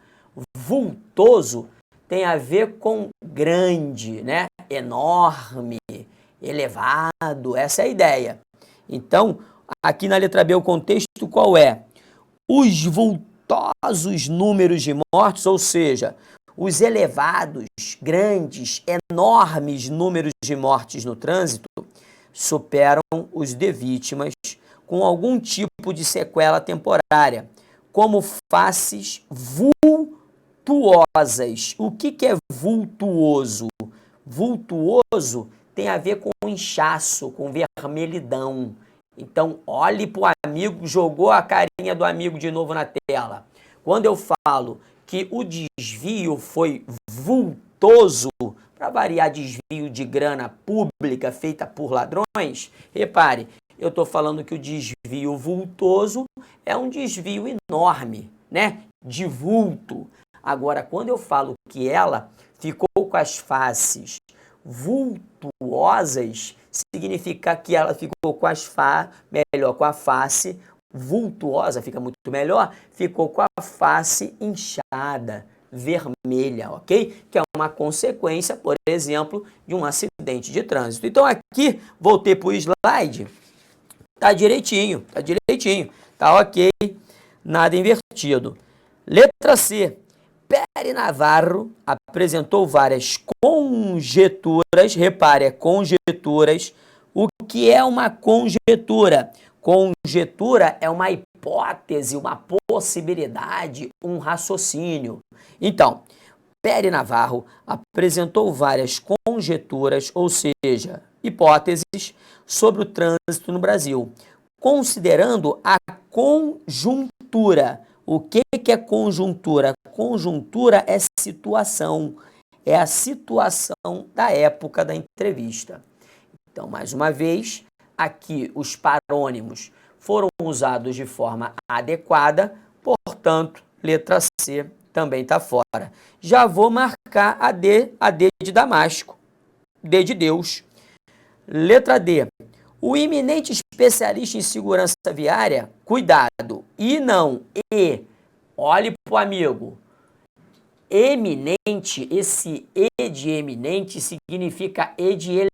Vultoso tem a ver com grande, né? Enorme, elevado, essa é a ideia. Então, aqui na letra B o contexto qual é? Os vultosos números de mortes, ou seja, os elevados, grandes, enormes números de mortes no trânsito superam os de vítimas com algum tipo de sequela temporária, como faces vultuosas. O que é vultuoso? Vultuoso tem a ver com inchaço, com vermelhidão. Então, olhe para o amigo, jogou a carinha do amigo de novo na tela. Quando eu falo que o desvio foi vultoso, para variar desvio de grana pública feita por ladrões, repare, eu estou falando que o desvio vultoso é um desvio enorme, né? De vulto. Agora, quando eu falo que ela ficou com as faces vultuosas, significa que ela ficou com com a face vultuosa, fica muito melhor, ficou com a face inchada, vermelha, ok? Que é uma consequência, por exemplo, de um acidente de trânsito. Então aqui, voltei para o slide, tá direitinho, tá ok, nada invertido. Letra C. Pere Navarro apresentou várias conjecturas, repare, conjecturas. O que é uma conjectura? Conjectura é uma hipótese, uma possibilidade, um raciocínio. Então, Pere Navarro apresentou várias conjecturas, ou seja, hipóteses, sobre o trânsito no Brasil, considerando a conjuntura. O que é conjuntura? Conjuntura é situação, é a situação da época da entrevista. Então, mais uma vez, aqui os parônimos foram usados de forma adequada, portanto, letra C também está fora. Já vou marcar a D de Damasco, D de Deus. Letra D. O eminente especialista em segurança viária, cuidado, e não E, olhe para o amigo, eminente, esse E de eminente significa E de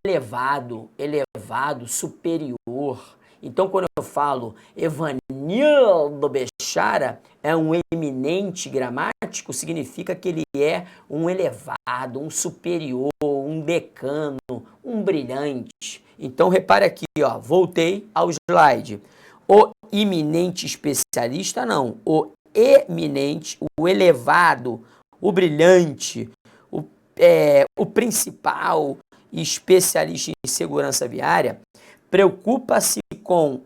elevado, superior. Então, quando eu falo Evanildo Bechara é um eminente gramático, significa que ele é um elevado, um superior, um decano, um brilhante. Então, repare aqui, ó, voltei ao slide. O eminente especialista, não. O eminente, o elevado, o brilhante, o principal especialista em segurança viária, preocupa-se com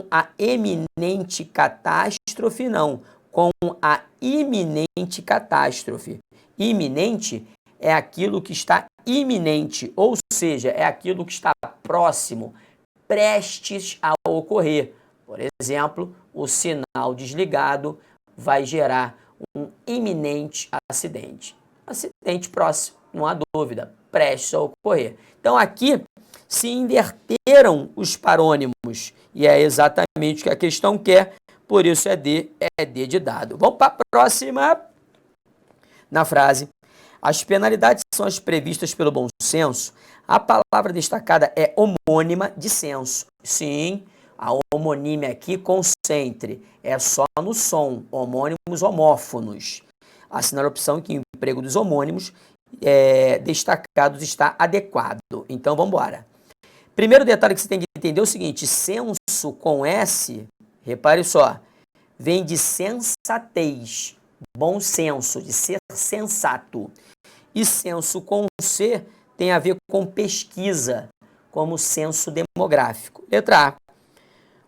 a eminente catástrofe, não, com a iminente catástrofe. Iminente é aquilo que está iminente, ou seja, é aquilo que está próximo, prestes a ocorrer. Por exemplo, o sinal desligado vai gerar um iminente acidente. Acidente próximo, não há dúvida, prestes a ocorrer. Então aqui se inverteram os parônimos e é exatamente o que a questão quer, por isso é D de dado. Vamos para a próxima. Na frase, As penalidades são as previstas pelo bom senso. A palavra destacada é homônima de senso. Sim, a homonímia aqui concentre. É só no som, homônimos homófonos. Assinale a opção que o emprego dos homônimos destacados está adequado. Então, vamos embora. Primeiro detalhe que você tem que entender é o seguinte, senso com S, repare só, vem de sensatez, bom senso, de ser sensato. E senso com C tem a ver com pesquisa, como censo demográfico. Letra A.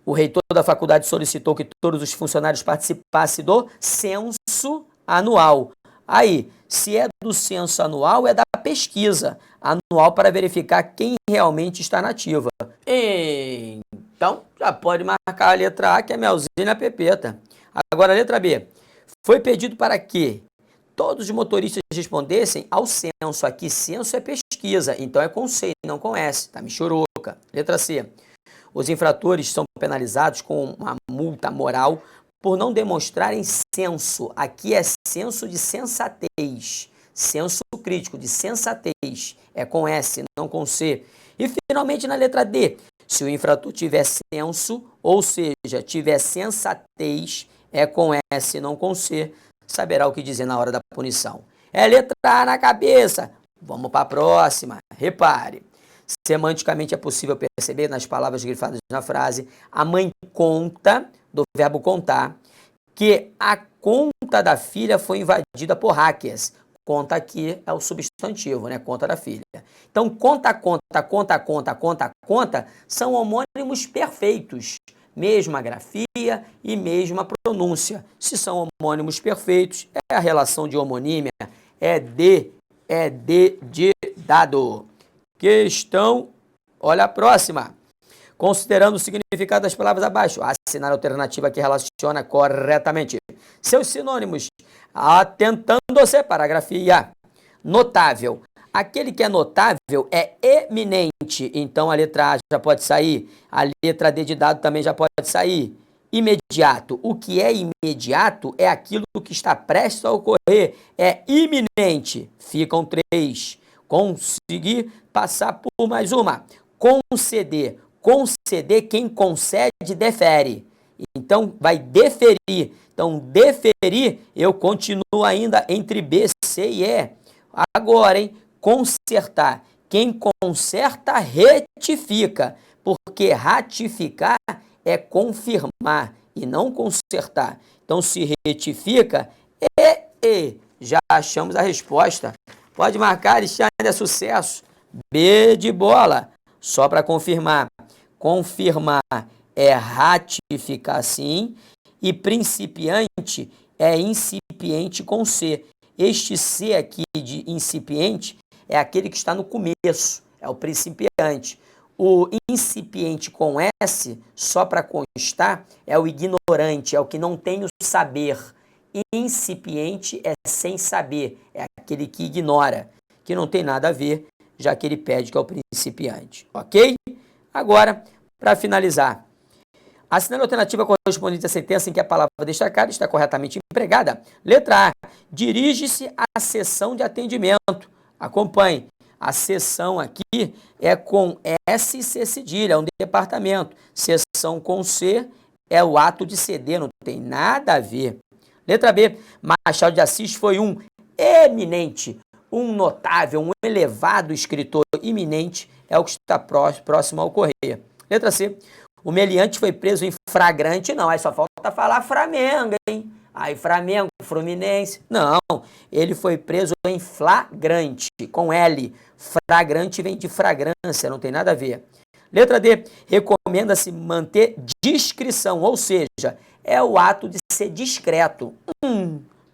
O reitor da faculdade solicitou que todos os funcionários participassem do censo anual. Aí, se é do censo anual, é da pesquisa anual para verificar quem realmente está na ativa. Então, já pode marcar a letra A, que é Melzinha na Pepeta. Agora, a letra B. Foi pedido para que todos os motoristas respondessem ao censo. Aqui, censo é pesquisa, então é com C, não com S. Tá michuruca. Letra C. Os infratores são penalizados com uma multa moral por não demonstrarem senso. Aqui é senso de sensatez. Senso crítico de sensatez. É com S, não com C. E, finalmente, na letra D. Se o infrator tiver senso, ou seja, tiver sensatez, é com S, não com C, saberá o que dizer na hora da punição. É letra A na cabeça. Vamos para a próxima. Repare. Semanticamente é possível perceber nas palavras grifadas na frase a mãe conta, do verbo contar, que a conta da filha foi invadida por hackers. Conta aqui é o substantivo, né? Conta da filha. Então, conta, conta, conta, conta, conta, conta são homônimos perfeitos. Mesma grafia e mesma pronúncia. Se são homônimos perfeitos, é a relação de homonímia, é de dado. Questão, olha a próxima. Considerando o significado das palavras abaixo, assinar a alternativa que relaciona corretamente seus sinônimos, atentando-se para a grafia. Notável. Aquele que é notável é eminente, então a letra A já pode sair, a letra D de dado também já pode sair. Imediato. O que é imediato é aquilo que está prestes a ocorrer, é iminente. Ficam 3. Conseguir passar por mais uma. Conceder. Conceder, quem concede, defere. Então, vai deferir. Então, deferir, eu continuo ainda entre B, C e E. Agora, hein? Consertar. Quem conserta, retifica. Porque ratificar é confirmar e não consertar. Então, se retifica, já achamos a resposta. Pode marcar, Alexandre, é sucesso. B de bola. Só para confirmar. Confirmar é ratificar, sim. E principiante é incipiente com C. Este C aqui de incipiente é aquele que está no começo. É o principiante. O incipiente com S, só para constar, é o ignorante. É o que não tem o saber. Incipiente é sem saber, é aquele que ignora, que não tem nada a ver, já que ele pede que é o principiante, ok? Agora, para finalizar, assinale a alternativa correspondente à sentença em que a palavra destacada está corretamente empregada. Letra A, dirige-se à sessão de atendimento. Acompanhe, a sessão aqui é com S e C cedilha, é um departamento. Sessão com C é o ato de ceder, não tem nada a ver. Letra B, Machado de Assis foi um eminente, um notável, um elevado escritor. Iminente é o que está próximo a ocorrer. Letra C, o meliante foi preso em flagrante. Não, aí só falta falar Flamengo, hein? Aí Flamengo, Fluminense. Não, ele foi preso em flagrante, com L. Flagrante vem de fragrância, não tem nada a ver. Letra D, recomenda-se manter discrição, ou seja, é o ato de ser discreto.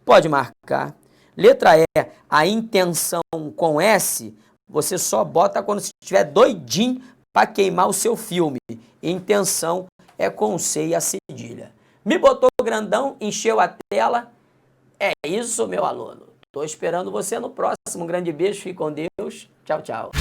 Pode marcar. Letra E, a intenção com S, você só bota quando você estiver doidinho para queimar o seu filme. Intenção é com C e a cedilha. Me botou grandão, encheu a tela. É isso, meu aluno. Estou esperando você no próximo. Um grande beijo, fique com Deus. Tchau, tchau.